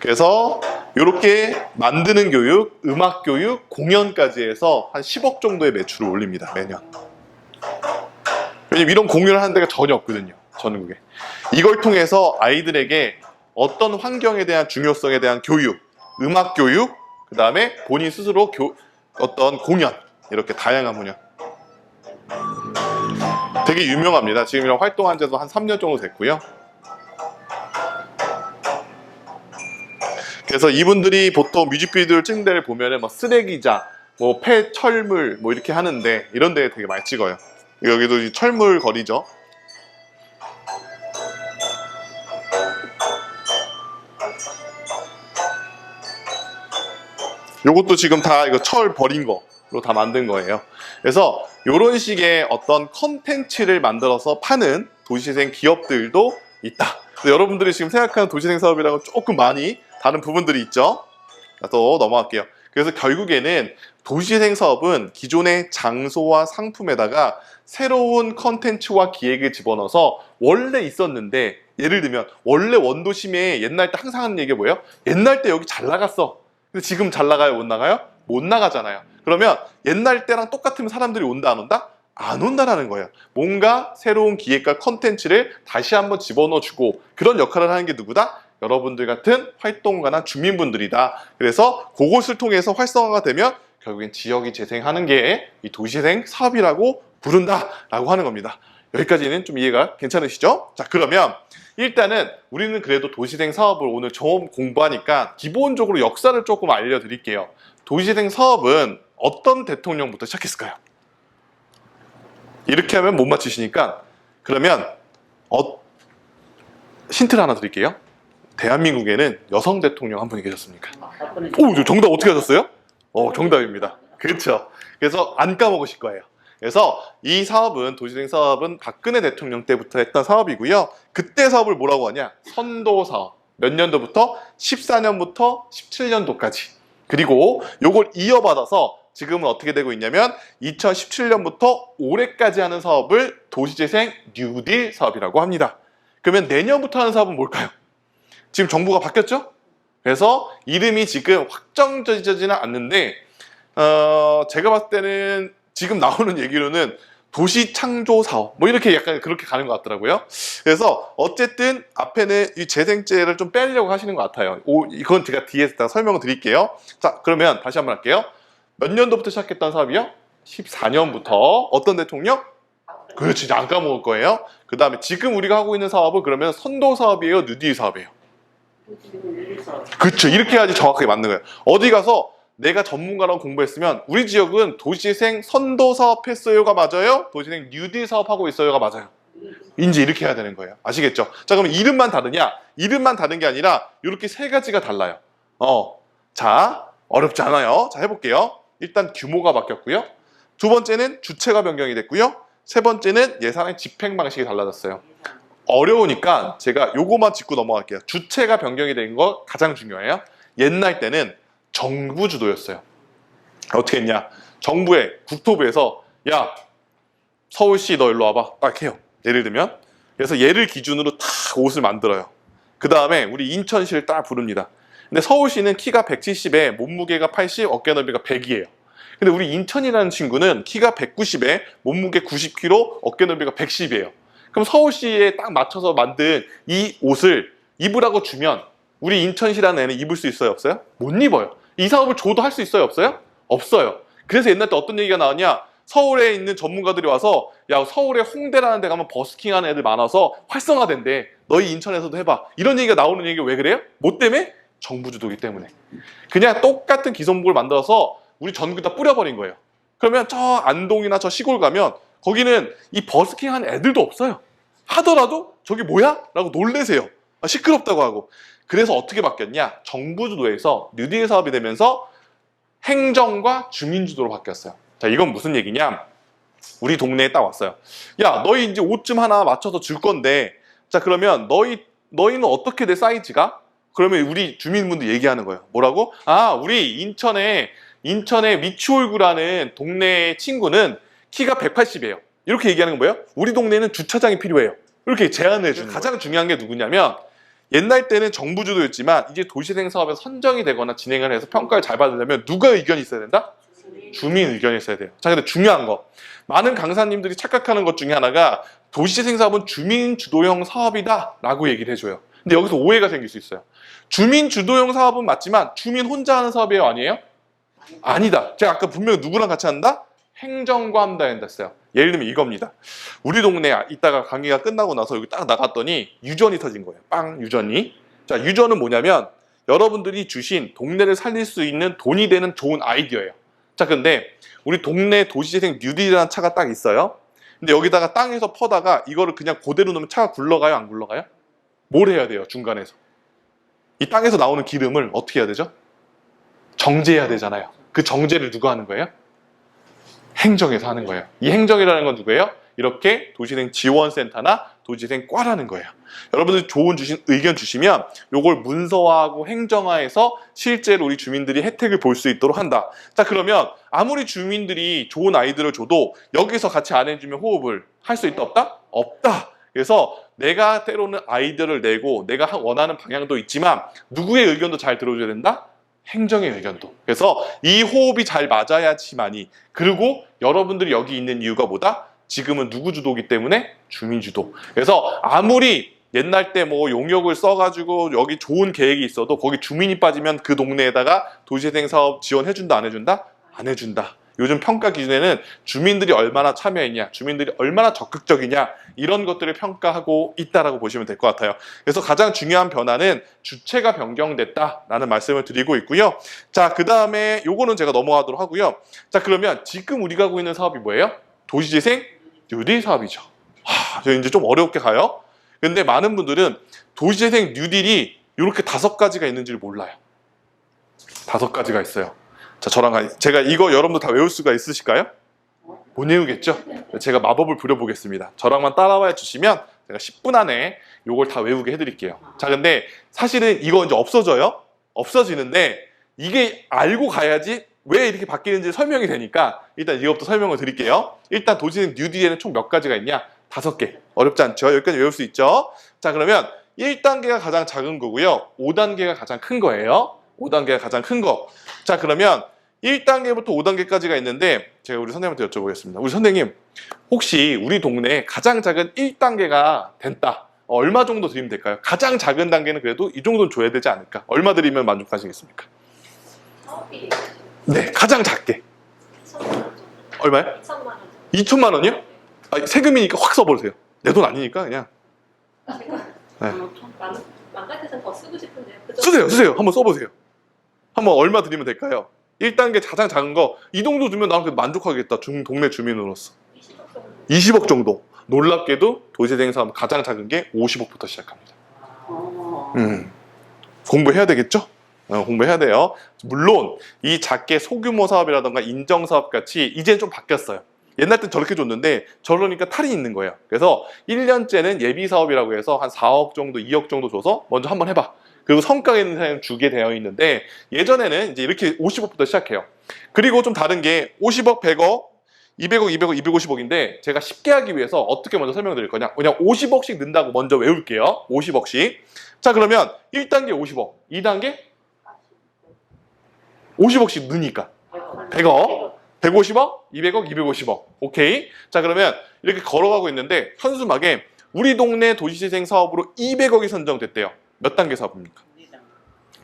그래서 이렇게 만드는 교육, 음악 교육, 공연까지 해서 한 10억 정도의 매출을 올립니다. 매년. 왜냐면 이런 공연을 하는 데가 전혀 없거든요. 전국에. 이걸 통해서 아이들에게 어떤 환경에 대한 중요성에 대한 교육, 음악 교육, 그 다음에 본인 스스로 어떤 공연, 이렇게 다양한 분야. 되게 유명합니다. 지금 이런 활동한 지도 한 3년 정도 됐고요. 그래서 이분들이 보통 뮤직비디오를 찍는 데를 보면은 뭐 쓰레기장, 뭐 폐철물 뭐 이렇게 하는데 이런 데 되게 많이 찍어요. 여기도 철물 거리죠. 요것도 지금 다 이거 철 버린 거로 다 만든 거예요. 그래서 이런 식의 어떤 컨텐츠를 만들어서 파는 도시재생 기업들도 있다. 여러분들이 지금 생각하는 도시재생 사업이랑은 조금 많이 다른 부분들이 있죠. 또 넘어갈게요. 그래서 결국에는 도시재생 사업은 기존의 장소와 상품에다가 새로운 컨텐츠와 기획을 집어넣어서 원래 있었는데, 예를 들면 원래 원도심에 옛날 때 항상 하는 얘기가 뭐예요? 옛날 때 여기 잘 나갔어. 근데 지금 잘 나가요? 못 나가요? 못 나가잖아요. 그러면 옛날 때랑 똑같으면 사람들이 온다 안 온다? 안 온다라는 거예요. 뭔가 새로운 기획과 컨텐츠를 다시 한번 집어넣어주고, 그런 역할을 하는 게 누구다? 여러분들 같은 활동가나 주민분들이다. 그래서 그것을 통해서 활성화가 되면 결국엔 지역이 재생하는 게 이 도시재생 사업이라고 부른다라고 하는 겁니다. 여기까지는 좀 이해가 괜찮으시죠? 자, 그러면 일단은 우리는 그래도 도시재생 사업을 오늘 처음 공부하니까 기본적으로 역사를 조금 알려드릴게요. 도시재생 사업은 어떤 대통령부터 시작했을까요? 이렇게 하면 못 맞히시니까 그러면 힌트를 하나 드릴게요. 대한민국에는 여성 대통령 한 분이 계셨습니까? 오, 저 정답 어떻게 하셨어요? 정답입니다. 그렇죠. 그래서 안 까먹으실 거예요. 그래서 이 사업은 도시재생 사업은 박근혜 대통령 때부터 했던 사업이고요. 그때 사업을 뭐라고 하냐? 선도 사업. 몇 년도부터? 14년부터 17년도까지. 그리고 요걸 이어받아서 지금은 어떻게 되고 있냐면 2017년부터 올해까지 하는 사업을 도시재생 뉴딜 사업이라고 합니다. 그러면 내년부터 하는 사업은 뭘까요? 지금 정부가 바뀌었죠? 그래서 이름이 지금 확정되지는 않는데 제가 봤을 때는 지금 나오는 얘기로는 도시창조사업 뭐 이렇게 약간 그렇게 가는 것 같더라고요. 그래서 어쨌든 앞에는 이 재생제를 좀 빼려고 하시는 것 같아요. 이건 제가 뒤에서 설명을 드릴게요. 자, 그러면 다시 한번 할게요. 몇 년도부터 시작했던 사업이요? 14년부터. 어떤 대통령? 그렇지, 안 까먹을 거예요. 그 다음에 지금 우리가 하고 있는 사업은 그러면 선도 사업이에요? 뉴딜 사업이에요? 그렇죠. 이렇게 해야지 정확하게 맞는 거예요. 어디 가서 내가 전문가라고 공부했으면 우리 지역은 도시재생 선도 사업 했어요가 맞아요? 도시재생 뉴딜 사업하고 있어요가 맞아요? 이제 이렇게 해야 되는 거예요. 아시겠죠? 자, 그럼 이름만 다르냐? 이름만 다른 게 아니라 이렇게 세 가지가 달라요. 자, 어렵지 않아요. 자, 해볼게요. 일단 규모가 바뀌었고요. 두 번째는 주체가 변경이 됐고요. 세 번째는 예산의 집행 방식이 달라졌어요. 어려우니까 제가 요거만 짚고 넘어갈게요. 주체가 변경이 된 거 가장 중요해요. 옛날 때는 정부 주도였어요. 어떻게 했냐? 정부의 국토부에서 야, 서울시 너 일로 와봐. 딱 해요. 예를 들면. 그래서 얘를 기준으로 다 옷을 만들어요. 그 다음에 우리 인천시를 딱 부릅니다. 근데 서울시는 키가 170에 몸무게가 80, 어깨 너비가 100이에요. 근데 우리 인천이라는 친구는 키가 190에 몸무게 90kg, 어깨 너비가 110이에요. 그럼 서울시에 딱 맞춰서 만든 이 옷을 입으라고 주면 우리 인천시라는 애는 입을 수 있어요? 없어요? 못 입어요. 이 사업을 줘도 할 수 있어요? 없어요? 없어요. 그래서 옛날 때 어떤 얘기가 나왔냐? 서울에 있는 전문가들이 와서 야, 서울에 홍대라는 데 가면 버스킹하는 애들 많아서 활성화된대. 너희 인천에서도 해봐. 이런 얘기가 나오는 얘기가 왜 그래요? 뭐 때문에? 정부 주도기 때문에. 그냥 똑같은 기성복을 만들어서 우리 전국 다 뿌려버린 거예요. 그러면 저 안동이나 저 시골 가면 거기는 이 버스킹하는 애들도 없어요. 하더라도 저게 뭐야? 라고 놀래세요. 시끄럽다고 하고. 그래서 어떻게 바뀌었냐? 정부 주도에서 뉴딜 사업이 되면서 행정과 주민 주도로 바뀌었어요. 자, 이건 무슨 얘기냐? 우리 동네에 딱 왔어요. 야, 너희 이제 옷 좀 하나 맞춰서 줄 건데, 자, 그러면 너희는 어떻게 돼, 사이즈가? 그러면 우리 주민분들 얘기하는 거예요. 뭐라고? 아, 우리 인천에 미추홀구라는 동네 친구는 키가 180이에요. 이렇게 얘기하는 건 뭐예요? 우리 동네는 주차장이 필요해요. 이렇게 제안을 해주는 거예요. 가장 중요한 게 누구냐면 옛날 때는 정부 주도였지만 이제 도시재생 사업에 선정이 되거나 진행을 해서 평가를 잘 받으려면 누가 의견이 있어야 된다? 주민 의견이 있어야 돼요. 자, 근데 중요한 거. 많은 강사님들이 착각하는 것 중에 하나가 도시재생 사업은 주민 주도형 사업이다 라고 얘기를 해줘요. 근데 여기서 오해가 생길 수 있어요. 주민 주도형 사업은 맞지만 주민 혼자 하는 사업이에요? 아니에요? 아니다. 제가 아까 분명히 누구랑 같이 한다? 행정과 한다 했어요. 예를 들면 이겁니다. 우리 동네 이따가 강의가 끝나고 나서 여기 딱 나갔더니 유전이 터진 거예요. 빵 유전이. 자, 유전은 뭐냐면 여러분들이 주신 동네를 살릴 수 있는 돈이 되는 좋은 아이디어예요. 자, 근데 우리 동네 도시재생 뉴딜이라는 차가 딱 있어요. 근데 여기다가 땅에서 퍼다가 이거를 그냥 그대로 놓으면 차가 굴러가요? 안 굴러가요? 뭘 해야 돼요? 중간에서. 이 땅에서 나오는 기름을 어떻게 해야 되죠? 정제해야 되잖아요. 그 정제를 누가 하는 거예요? 행정에서 하는 거예요. 이 행정이라는 건 누구예요? 이렇게 도시재생 지원센터나 도시재생과라는 거예요. 여러분들 좋은 의견 주시면 이걸 문서화하고 행정화해서 실제로 우리 주민들이 혜택을 볼 수 있도록 한다. 자, 그러면 아무리 주민들이 좋은 아이디어를 줘도 여기서 같이 안 해주면 호흡을 할 수 있다 없다? 없다. 그래서 내가 때로는 아이디어를 내고 내가 원하는 방향도 있지만 누구의 의견도 잘 들어줘야 된다? 행정의 의견도. 그래서 이 호흡이 잘 맞아야지만이. 그리고 여러분들이 여기 있는 이유가 뭐다? 지금은 누구 주도기 때문에 주민 주도. 그래서 아무리 옛날 때 뭐 용역을 써가지고 여기 좋은 계획이 있어도 거기 주민이 빠지면 그 동네에다가 도시재생 사업 지원해준다 안 해준다? 안 해준다. 요즘 평가 기준에는 주민들이 얼마나 참여했냐, 주민들이 얼마나 적극적이냐 이런 것들을 평가하고 있다라고 보시면 될 것 같아요. 그래서 가장 중요한 변화는 주체가 변경됐다라는 말씀을 드리고 있고요. 자, 그 다음에 요거는 제가 넘어가도록 하고요. 자, 그러면 지금 우리가 하고 있는 사업이 뭐예요? 도시재생 뉴딜 사업이죠. 저 이제 좀 어렵게 가요. 근데 많은 분들은 도시재생 뉴딜이 이렇게 5가지가 있는지를 몰라요. 5가지가 있어요. 자, 제가 이거 여러분도 다 외울 수가 있으실까요? 못 외우겠죠? 제가 마법을 부려보겠습니다. 저랑만 따라와 주시면 제가 10분 안에 이걸 다 외우게 해드릴게요. 자, 근데 사실은 이거 이제 없어져요. 없어지는데 이게 알고 가야지 왜 이렇게 바뀌는지 설명이 되니까 일단 이것부터 설명을 드릴게요. 일단 도시재생 뉴딜에는 총 몇 가지가 있냐? 5개. 어렵지 않죠? 여기까지 외울 수 있죠? 자, 그러면 1단계가 가장 작은 거고요. 5단계가 가장 큰 거예요. 5단계가 가장 큰 거. 자, 그러면 1단계부터 5단계까지가 있는데 제가 우리 선생님한테 여쭤보겠습니다. 우리 선생님, 혹시 우리 동네에 가장 작은 1단계가 된다. 얼마 정도 드리면 될까요? 가장 작은 단계는 그래도 이 정도는 줘야 되지 않을까? 얼마 드리면 만족하시겠습니까? 사업비 네, 가장 작게. 2천만 원 정도. 얼마요? 2천만 원. 2천만 원이요? 아, 세금이니까 확 써버리세요. 내 돈 아니니까 그냥. 제가 네. 맘 같아서는 더 쓰고 싶은데요. 쓰세요. 한번 써보세요. 한번 얼마 드리면 될까요? 1단계 가장 작은 거 이 정도 주면 난 그래도 만족하겠다. 동네 주민으로서. 20억 정도. 20억 정도. 놀랍게도 도시재생 사업 가장 작은 게 50억부터 시작합니다. 공부해야 되겠죠? 공부해야 돼요. 물론 이 작게 소규모 사업이라던가 인정사업 같이 이제는 좀 바뀌었어요. 옛날 땐 저렇게 줬는데 저러니까 탈이 있는 거예요. 그래서 1년째는 예비사업이라고 해서 한 4억 정도, 2억 정도 줘서 먼저 한번 해봐. 그리고 성과 있는 사람 주게 되어 있는데 예전에는 이제 이렇게 50억부터 시작해요. 그리고 좀 다른 게 50억, 100억, 200억, 200억, 250억인데 제가 쉽게 하기 위해서 어떻게 먼저 설명드릴 거냐. 그냥 50억씩 넣는다고 먼저 외울게요. 50억씩. 자, 그러면 1단계 50억, 2단계 50억씩 넣으니까 100억, 150억, 200억, 250억. 오케이. 자, 그러면 이렇게 걸어가고 있는데 현수막에 우리 동네 도시재생 사업으로 200억이 선정됐대요. 몇 단계 사업입니까?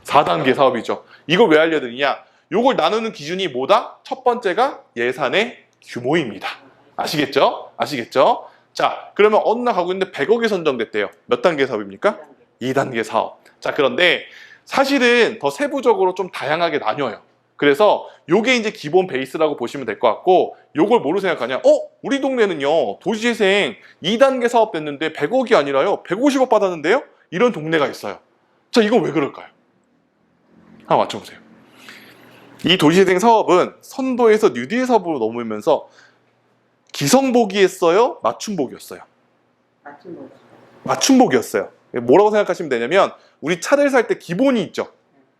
4단계 사업이죠. 이걸 왜 알려드리냐? 요걸 나누는 기준이 뭐다? 첫 번째가 예산의 규모입니다. 아시겠죠? 아시겠죠? 자, 그러면 어느 날 가고 있는데 100억이 선정됐대요. 몇 단계 사업입니까? 2단계 사업. 자, 그런데 사실은 더 세부적으로 좀 다양하게 나뉘어요. 그래서 요게 이제 기본 베이스라고 보시면 될 것 같고, 요걸 뭐로 생각하냐? 우리 동네는요, 도시재생 2단계 사업 됐는데 100억이 아니라요, 150억 받았는데요? 이런 동네가 있어요. 자, 이건 왜 그럴까요? 한번 맞춰보세요. 이 도시재생 사업은 선도에서 뉴딜 사업으로 넘으면서 기성복이었어요? 맞춤복이었어요? 맞춤복이었어요. 뭐라고 생각하시면 되냐면, 우리 차를 살 때 기본이 있죠.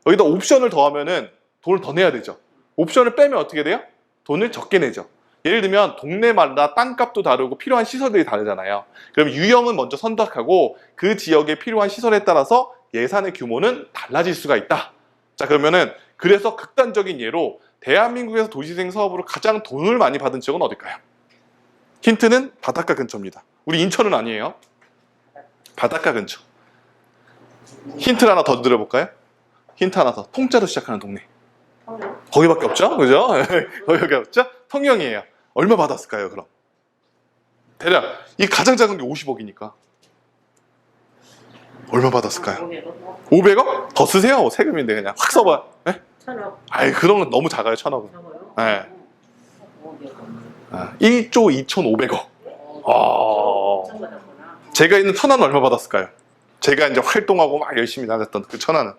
여기다 옵션을 더하면은 돈을 더 내야 되죠. 옵션을 빼면 어떻게 돼요? 돈을 적게 내죠. 예를 들면 동네마다 땅값도 다르고 필요한 시설들이 다르잖아요. 그럼 유형은 먼저 선택하고 그 지역에 필요한 시설에 따라서 예산의 규모는 달라질 수가 있다. 자, 그러면은 그래서 극단적인 예로 대한민국에서 도시재생 사업으로 가장 돈을 많이 받은 지역은 어딜까요? 힌트는 바닷가 근처입니다. 우리 인천은 아니에요. 바닷가 근처. 힌트를 하나 더 드려볼까요? 힌트 하나 더. 통자로 시작하는 동네. 거기밖에 없죠? 그죠? 거기밖에 없죠? 통영이에요. 얼마 받았을까요, 그럼? 대략 이 가장 작은 게 50억이니까 얼마 받았을까요? 500억? 더 쓰세요. 세금인데 그냥 확 써봐. 네? 1,000억. 아이, 그런 건 너무 작아요. 1,000억은. 적어요? 네. 1조 2,500억. 엄청 받았구나. 제가 있는 천안은 얼마 받았을까요? 제가 이제 활동하고 막 열심히 다녔던 그 천안은.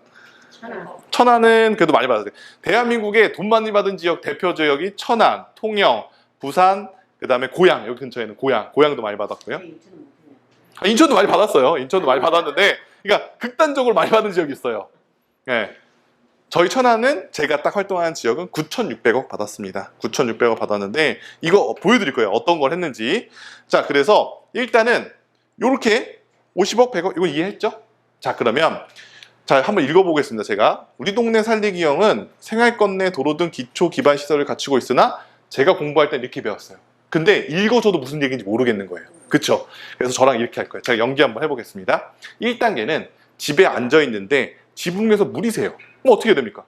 1,000억. 천안은 그래도 많이 받았어요. 대한민국에 돈 많이 받은 지역 대표 지역이 천안, 통영, 부산, 그 다음에 고양. 여기 근처에는 고양도 많이 받았고요. 인천도 많이 받았어요. 인천도 많이 받았는데, 그러니까 극단적으로 많이 받은 지역이 있어요. 네. 저희 천안은 제가 딱 활동하는 지역은 9,600억 받았습니다. 9,600억 받았는데 이거 보여드릴 거예요. 어떤 걸 했는지. 자, 그래서 일단은 요렇게 50억, 100억 이거 이해했죠? 자, 그러면 자, 한번 읽어보겠습니다. 제가 우리 동네 살리기형은 생활권 내 도로 등 기초 기반 시설을 갖추고 있으나 제가 공부할 땐 이렇게 배웠어요. 근데 읽어줘도 무슨 얘기인지 모르겠는 거예요. 그쵸? 그래서 저랑 이렇게 할 거예요. 제가 연기 한번 해보겠습니다. 1단계는 집에 앉아있는데 지붕에서 물이 새요. 그럼 어떻게 됩니까?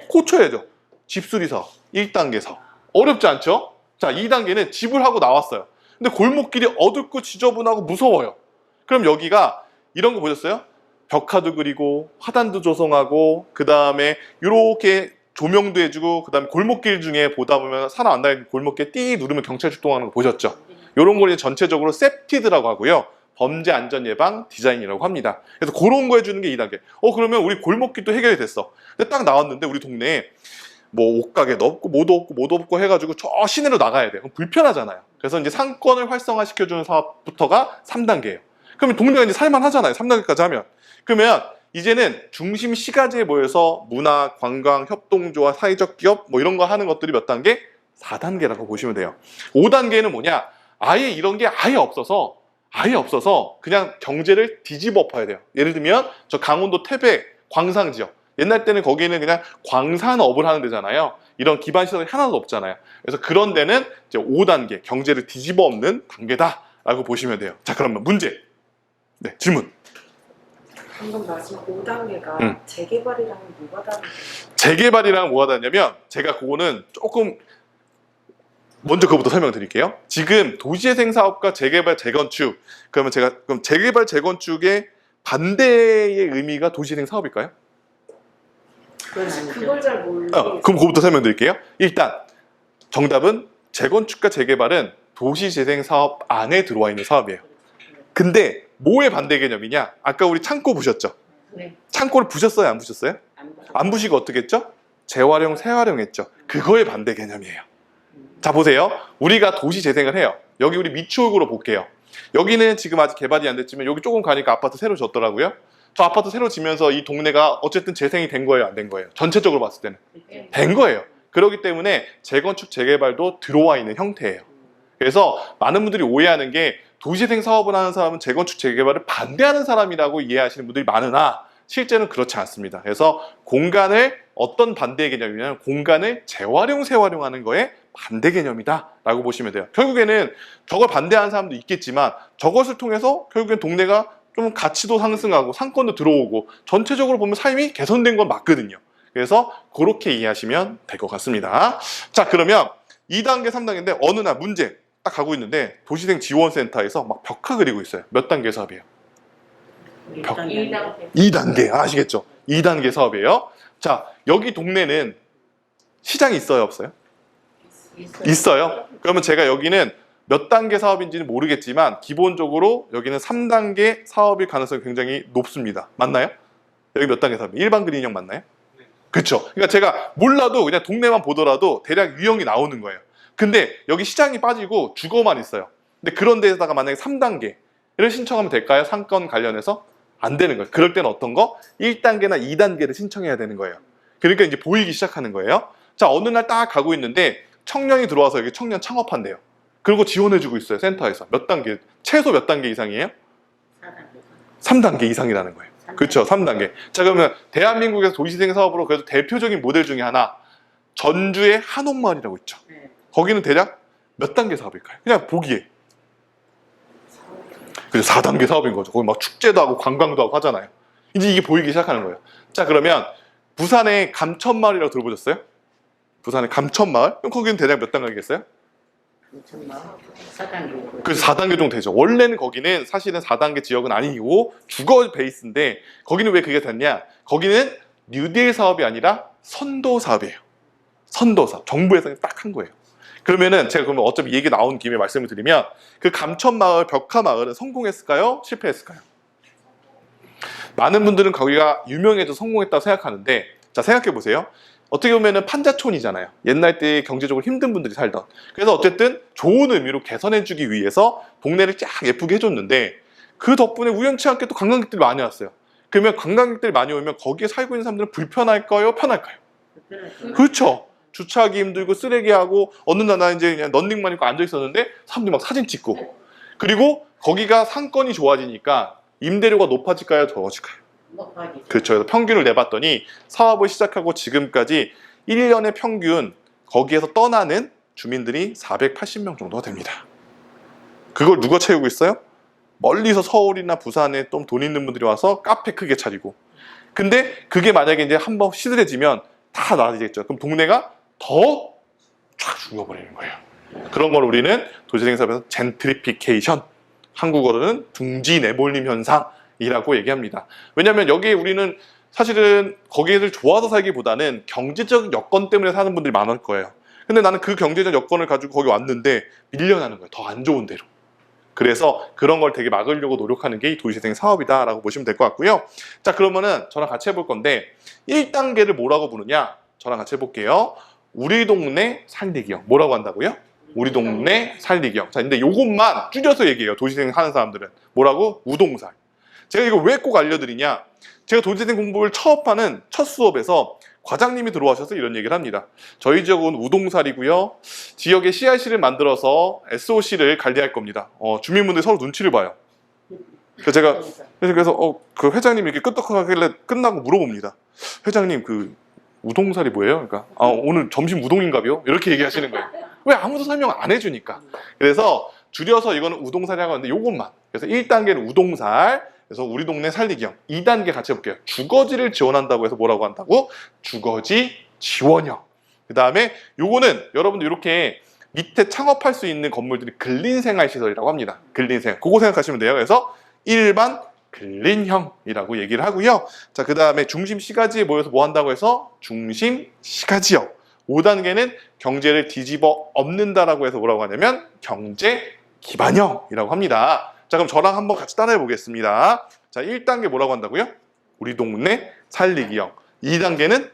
고쳐야죠. 집수리 사업 1단계 사업. 어렵지 않죠? 자, 2단계는 집을 하고 나왔어요. 근데 골목길이 어둡고 지저분하고 무서워요. 그럼 여기가 이런 거 보셨어요? 벽화도 그리고 화단도 조성하고 그 다음에 이렇게 조명도 해주고 그 다음에 골목길 중에 보다 보면 사람 안 다니는 골목길에 띠 누르면 경찰 출동하는 거 보셨죠? 이런 걸 이제 전체적으로 세프티드라고 하고요. 범죄 안전 예방 디자인이라고 합니다. 그래서 그런 거 해주는 게 2단계. 그러면 우리 골목길도 해결이 됐어. 근데 딱 나왔는데 우리 동네에 뭐 옷가게도 없고 뭐도 없고 해가지고 저 시내로 나가야 돼요. 그럼 불편하잖아요. 그래서 이제 상권을 활성화시켜주는 사업부터가 3단계예요. 그러면 동네가 이제 살만하잖아요. 3단계까지 하면. 그러면 이제는 중심 시가지에 모여서 문화, 관광, 협동조합, 사회적 기업 뭐 이런 거 하는 것들이 몇 단계? 4단계라고 보시면 돼요. 5단계는 뭐냐? 아예 이런 게 아예 없어서 그냥 경제를 뒤집어 엎어야 돼요. 예를 들면 저 강원도 태백 광산지역, 옛날 때는 거기는 그냥 광산업을 하는 데잖아요. 이런 기반 시설이 하나도 없잖아요. 그래서 그런 데는 이제 5단계 경제를 뒤집어 엎는 단계다라고 보시면 돼요. 자, 그러면 문제. 네, 질문. 방금 말씀 5단계가 재개발이랑은 뭐가 다른가요? 재개발이랑 뭐가 다르냐면 제가 그거는 조금 먼저 그거부터 설명드릴게요. 지금 도시재생 사업과 재개발, 재건축, 그러면 그럼 재개발, 재건축의 반대의 의미가 도시재생 사업일까요? 그건 아니죠. 그걸 잘 모르겠어요. 그럼 그거부터 설명드릴게요. 일단 정답은 재건축과 재개발은 도시재생 사업 안에 들어와 있는 사업이에요. 근데 뭐의 반대 개념이냐? 아까 우리 창고 부셨죠? 네. 창고를 부셨어요? 안 부셨어요? 안 부시고 어떻게 했죠? 재활용, 재활용했죠. 그거의 반대 개념이에요. 자, 보세요. 우리가 도시 재생을 해요. 여기 우리 미추홀구로 볼게요. 여기는 지금 아직 개발이 안 됐지만 여기 조금 가니까 아파트 새로 짓더라고요. 저 아파트 새로 지면서 이 동네가 어쨌든 재생이 된 거예요, 안 된 거예요? 전체적으로 봤을 때는 된 거예요. 그렇기 때문에 재건축, 재개발도 들어와 있는 형태예요. 그래서 많은 분들이 오해하는 게 도시재생 사업을 하는 사람은 재건축, 재개발을 반대하는 사람이라고 이해하시는 분들이 많으나 실제는 그렇지 않습니다. 그래서 공간을 어떤 반대 개념이냐면 공간을 재활용, 재활용하는 거에 반대 개념이다 라고 보시면 돼요. 결국에는 저걸 반대하는 사람도 있겠지만 저것을 통해서 결국엔 동네가 좀 가치도 상승하고 상권도 들어오고 전체적으로 보면 삶이 개선된 건 맞거든요. 그래서 그렇게 이해하시면 될 것 같습니다. 자, 그러면 2단계, 3단계인데 어느 날 문제 딱 가고 있는데 도시생 지원센터에서 막 벽화 그리고 있어요. 몇 단계 사업이에요? 2단계. 2단계 아시겠죠? 2단계 사업이에요. 자, 여기 동네는 시장이 있어요, 없어요? 있어요. 그러면 제가 여기는 몇 단계 사업인지는 모르겠지만 기본적으로 여기는 3단계 사업일 가능성이 굉장히 높습니다. 맞나요? 여기 몇 단계 사업이에요? 일반 그린형 맞나요? 그렇죠. 그러니까 제가 몰라도 그냥 동네만 보더라도 대략 유형이 나오는 거예요. 근데 여기 시장이 빠지고 주거만 있어요. 근데 그런 데에다가 만약에 3단계를 신청하면 될까요? 상권 관련해서? 안 되는 거예요. 그럴 때는 어떤 거? 1단계나 2단계를 신청해야 되는 거예요. 그러니까 이제 보이기 시작하는 거예요. 자, 어느 날 딱 가고 있는데 청년이 들어와서 여기 청년 창업한대요. 그리고 지원해주고 있어요, 센터에서. 몇 단계? 최소 몇 단계 이상이에요? 3단계 이상이라는 거예요. 그렇죠, 3단계. 자, 그러면 대한민국에서 도시재생 사업으로 그래도 대표적인 모델 중에 하나, 전주의 한옥마을이라고 있죠. 네. 거기는 대략 몇 단계 사업일까요? 그냥 보기에. 그래서 4단계 사업인 거죠. 거기 막 축제도 하고 관광도 하고 하잖아요. 이제 이게 보이기 시작하는 거예요. 자, 그러면 부산의 감천마을이라고 들어보셨어요? 부산의 감천마을? 그럼 거기는 대략 몇 단계겠어요? 4단계. 그래서 4단계 정도 되죠. 원래는 거기는 사실은 4단계 지역은 아니고 주거 베이스인데 거기는 왜 그게 됐냐? 거기는 뉴딜 사업이 아니라 선도 사업이에요. 선도 사업. 정부에서 딱 한 거예요. 그러면은 제가 그러면 어차피 얘기 나온 김에 말씀을 드리면 그 감천마을, 벽화마을은 성공했을까요? 실패했을까요? 많은 분들은 거기가 유명해서 성공했다고 생각하는데 자, 생각해 보세요. 어떻게 보면은 판자촌이잖아요. 옛날 때 경제적으로 힘든 분들이 살던. 그래서 어쨌든 좋은 의미로 개선해주기 위해서 동네를 쫙 예쁘게 해줬는데 그 덕분에 우연치 않게 또 관광객들이 많이 왔어요. 그러면 관광객들이 많이 오면 거기에 살고 있는 사람들은 불편할까요? 편할까요? 그렇죠. 주차하기 힘들고 쓰레기하고 어느 날 나 이제 그냥 런닝만 입고 앉아 있었는데 사람들이 막 사진 찍고 그리고 거기가 상권이 좋아지니까 임대료가 높아질까요? 적어질까요? 그렇죠. 그래서 평균을 내봤더니 사업을 시작하고 지금까지 1년에 평균 거기에서 떠나는 주민들이 480명 정도가 됩니다. 그걸 누가 채우고 있어요? 멀리서 서울이나 부산에 좀 돈 있는 분들이 와서 카페 크게 차리고 근데 그게 만약에 이제 한번 시들해지면 다 나아지겠죠. 그럼 동네가 더 쫙 죽여버리는 거예요. 그런 걸 우리는 도시재생 사업에서 젠트리피케이션, 한국어로는 둥지 내몰림 현상이라고 얘기합니다. 왜냐하면 여기에 우리는 사실은 거기를 좋아서 살기보다는 경제적 여건 때문에 사는 분들이 많을 거예요. 근데 나는 그 경제적 여건을 가지고 거기 왔는데 밀려나는 거예요. 더 안 좋은 데로. 그래서 그런 걸 되게 막으려고 노력하는 게 이 도시재생 사업이다라고 보시면 될 것 같고요. 자, 그러면은 저랑 같이 해볼 건데 1단계를 뭐라고 부르냐? 저랑 같이 해볼게요. 우리 동네 살리기형. 뭐라고 한다고요? 우리 동네 살리기형. 자, 근데 요것만 줄여서 얘기해요. 도시재생 하는 사람들은. 뭐라고? 우동살. 제가 이거 왜 꼭 알려드리냐? 제가 도시재생 공부를 처음 하는 첫 수업에서 과장님이 들어와셔서 이런 얘기를 합니다. 저희 지역은 우동살이고요. 지역에 CRC를 만들어서 SOC를 관리할 겁니다. 주민분들이 서로 눈치를 봐요. 그래서 제가 그 회장님이 이렇게 끄떡하길래 끝나고 물어봅니다. 회장님 그 우동살이 뭐예요? 그러니까 오늘 점심 우동인가요? 이렇게 얘기하시는 거예요. 왜 아무도 설명 안 해주니까. 그래서 줄여서 이거는 우동살이라고 하는데 요것만. 그래서 1단계는 우동살. 그래서 우리 동네 살리기형. 2단계 같이 해볼게요. 주거지를 지원한다고 해서 뭐라고 한다고? 주거지 지원형. 그 다음에 요거는 여러분들 이렇게 밑에 창업할 수 있는 건물들이 근린생활시설이라고 합니다. 근린생활. 그거 생각하시면 돼요. 그래서 일반 근린형이라고 얘기를 하고요. 자, 그 다음에 중심시가지에 모여서 뭐 한다고 해서 중심시가지형. 5단계는 경제를 뒤집어 엎는다라고 해서 뭐라고 하냐면 경제기반형이라고 합니다. 자, 그럼 저랑 한번 같이 따라해 보겠습니다. 자, 1단계 뭐라고 한다고요? 우리 동네 살리기형. 2단계는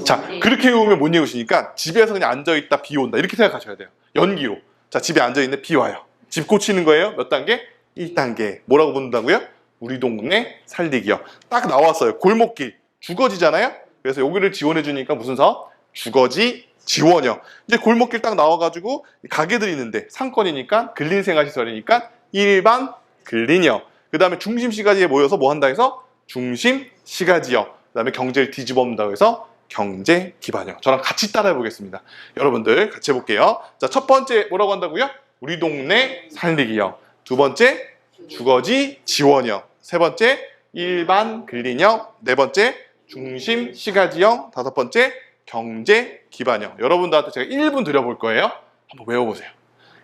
자, 그렇게 외우면 못 외우시니까 집에서 그냥 앉아있다 비 온다 이렇게 생각하셔야 돼요. 연기로. 자, 집에 앉아있는데 비 와요. 집 고치는 거예요. 몇 단계? 1단계. 뭐라고 부른다고요? 우리 동네 살리기형. 딱 나왔어요. 골목길. 주거지잖아요. 그래서 여기를 지원해 주니까 무슨 사업? 주거지 지원형. 이제 골목길 딱 나와가지고 가게들이 있는데 상권이니까 근린생활시설이니까 일반 근린형. 그 다음에 중심시가지에 모여서 뭐 한다 해서 중심시가지형. 그 다음에 경제를 뒤집어 엎는다고 해서 경제기반형. 저랑 같이 따라해 보겠습니다. 여러분들 같이 해볼게요. 자, 첫 번째 뭐라고 한다고요? 우리 동네 살리기형. 두 번째 주거지 지원형. 세 번째 일반 근린형. 네 번째 중심시가지형. 다섯 번째 경제기반형. 여러분들한테 제가 1분 드려볼 거예요. 한번 외워보세요.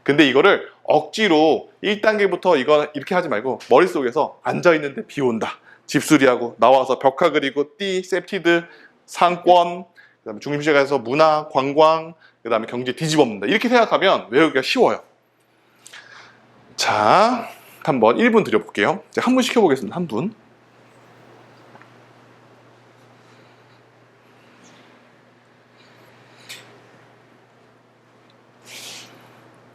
근데 이거를 억지로 1단계부터 이거 이렇게 하지 말고 머릿속에서 앉아있는데 비 온다. 집수리하고 나와서 벽화 그리고 띠, 세프티드, 상권, 그다음에 중심시가에서 문화, 관광, 그다음에 경제 뒤집어엎는다. 이렇게 생각하면 외우기가 쉬워요. 자, 한번 1분 드려볼게요. 제가 한 분 시켜보겠습니다. 한 분.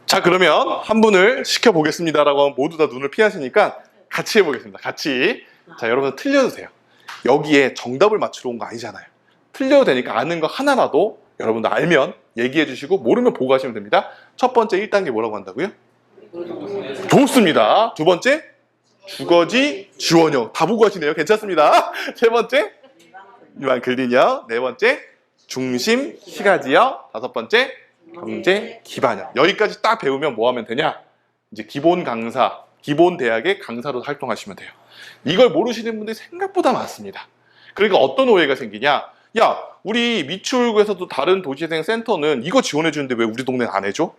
자, 그러면 한 분을 시켜보겠습니다라고 하면 모두 다 눈을 피하시니까 같이 해보겠습니다. 같이. 자, 여러분 틀려도 돼요. 여기에 정답을 맞추러 온 거 아니잖아요. 틀려도 되니까 아는 거 하나라도 여러분들 알면 얘기해 주시고 모르면 보고 하시면 됩니다. 첫 번째 1단계 뭐라고 한다고요? 좋습니다. 두 번째 주거지 지원형. 다 보고 하시네요. 괜찮습니다. 세 번째 일반 근린형. 네 번째 중심 시가지형. 다섯 번째 경제 기반형. 여기까지 딱 배우면 뭐 하면 되냐? 이제 기본 강사, 기본 대학의 강사로 활동하시면 돼요. 이걸 모르시는 분들이 생각보다 많습니다. 그러니까 어떤 오해가 생기냐? 야, 우리 미추홀구에서도 다른 도시재생 센터는 이거 지원해 주는데 왜 우리 동네는 안 해줘?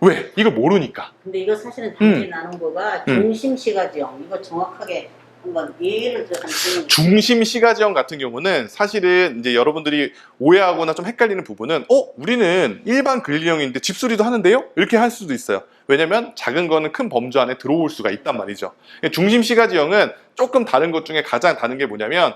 왜? 이걸 모르니까. 근데 이거 사실은 단지 나눈 거가 중심시가지형. 이거 정확하게 한번 예를 들어서 중심 시가지형 같은 경우는 사실은 이제 여러분들이 오해하거나 좀 헷갈리는 부분은 우리는 일반 근린형인데 집수리도 하는데요? 이렇게 할 수도 있어요. 왜냐면 작은 거는 큰 범주 안에 들어올 수가 있단 말이죠. 중심 시가지형은 조금 다른 것 중에 가장 다른 게 뭐냐면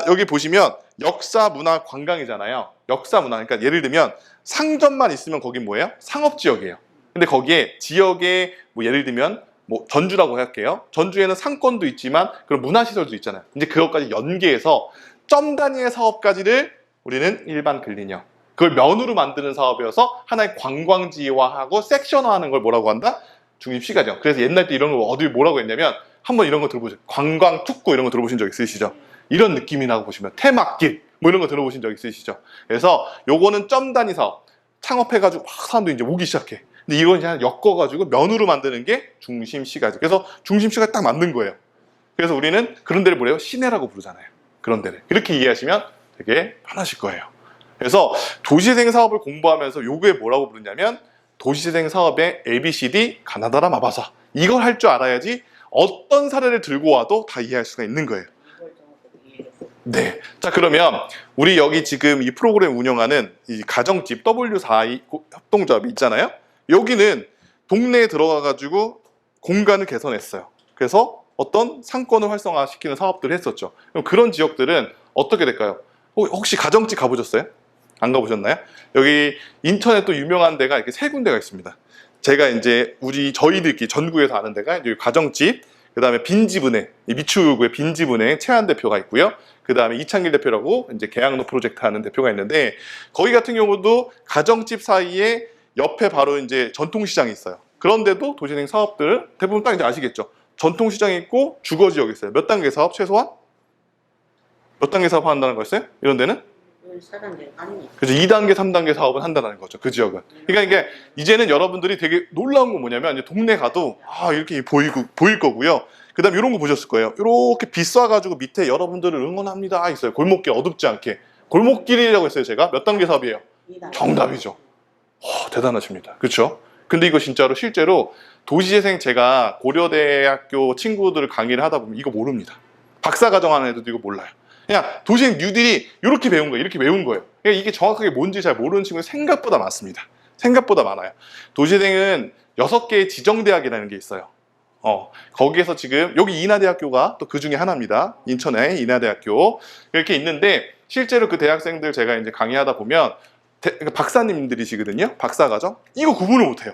여기 보시면 역사, 문화, 관광이잖아요. 역사, 문화. 그러니까 예를 들면 상점만 있으면 거긴 뭐예요? 상업지역이에요. 근데 거기에 지역에 뭐 예를 들면 뭐 전주라고 할게요. 전주에는 상권도 있지만 그런 문화시설도 있잖아요. 이제 그것까지 연계해서 점 단위의 사업까지를 우리는 일반 근린형. 그걸 면으로 만드는 사업이어서 하나의 관광지화하고 섹션화하는 걸 뭐라고 한다? 중심시가지형. 그래서 옛날 때 이런 거 어디 뭐라고 했냐면 한번 이런 거 들어보세요. 관광특구 이런 거 들어보신 적 있으시죠? 이런 느낌이라고 보시면 테마길 뭐 이런 거 들어보신 적 있으시죠? 그래서 요거는 점 단위 사업. 창업해가지고 막 사람들이 이제 오기 시작해. 근데 이건 그냥 엮어가지고 면으로 만드는 게 중심시가지. 그래서 중심시가지 딱 만든 거예요. 그래서 우리는 그런 데를 뭐래요? 시내라고 부르잖아요. 그런 데를. 그렇게 이해하시면 되게 편하실 거예요. 그래서 도시재생 사업을 공부하면서 요게 뭐라고 부르냐면 도시재생 사업의 ABCD 가나다라 마바사, 이걸 할 줄 알아야지 어떤 사례를 들고 와도 다 이해할 수가 있는 거예요. 이걸 정확하게 이해해서. 네. 자, 그러면 우리 여기 지금 이 프로그램 운영하는 이 가정집 W4I 협동조합이 있잖아요. 여기는 동네에 들어가가지고 공간을 개선했어요. 그래서 어떤 상권을 활성화시키는 사업들을 했었죠. 그럼 그런 지역들은 어떻게 될까요? 혹시 가정집 가보셨어요? 안 가보셨나요? 여기 인천에 또 유명한 데가 이렇게 세 군데가 있습니다. 제가 이제 저희들끼리 전국에서 아는 데가 여기 가정집, 그 다음에 빈집은행, 미추구의 빈집은행 최한 대표가 있고요. 그 다음에 이창길 대표라고 이제 계양로 프로젝트 하는 대표가 있는데, 거기 같은 경우도 가정집 사이에 옆에 바로 이제 전통시장이 있어요. 그런데도 도시재생 사업들 대부분 딱 이제 아시겠죠? 전통시장이 있고 주거 지역이 있어요. 몇 단계 사업 최소한? 몇 단계 사업 한다는 거였어요? 이런 데는? 4단계 아니니. 그래서 2단계, 3단계 사업은 한다는 거죠. 그 지역은. 그러니까 이게 이제는 여러분들이 되게 놀라운 건 뭐냐면 이제 동네 가도 이렇게 보일 거고요. 그 다음에 이런 거 보셨을 거예요. 이렇게 빛 쏴가지고 밑에 여러분들을 응원합니다 있어요. 골목길 어둡지 않게. 골목길이라고 했어요. 제가 몇 단계 사업이에요? 2단계. 정답이죠. 대단하십니다. 그렇죠? 근데 이거 진짜로 실제로 도시재생, 제가 고려대학교 친구들 강의를 하다 보면 이거 모릅니다. 박사과정 하는 애들도 이거 몰라요. 그냥 도시재생 뉴딜이 이렇게 배운 거예요. 이렇게 외운 거예요. 그러니까 이게 정확하게 뭔지 잘 모르는 친구가 생각보다 많습니다. 생각보다 많아요. 도시재생은 6개의 지정대학이라는 게 있어요. 거기에서 지금 여기 인하대학교가 또 그 중에 하나입니다. 인천의 인하대학교 이렇게 있는데, 실제로 그 대학생들 제가 이제 강의하다 보면 박사님들이시거든요. 박사과정 이거 구분을 못해요.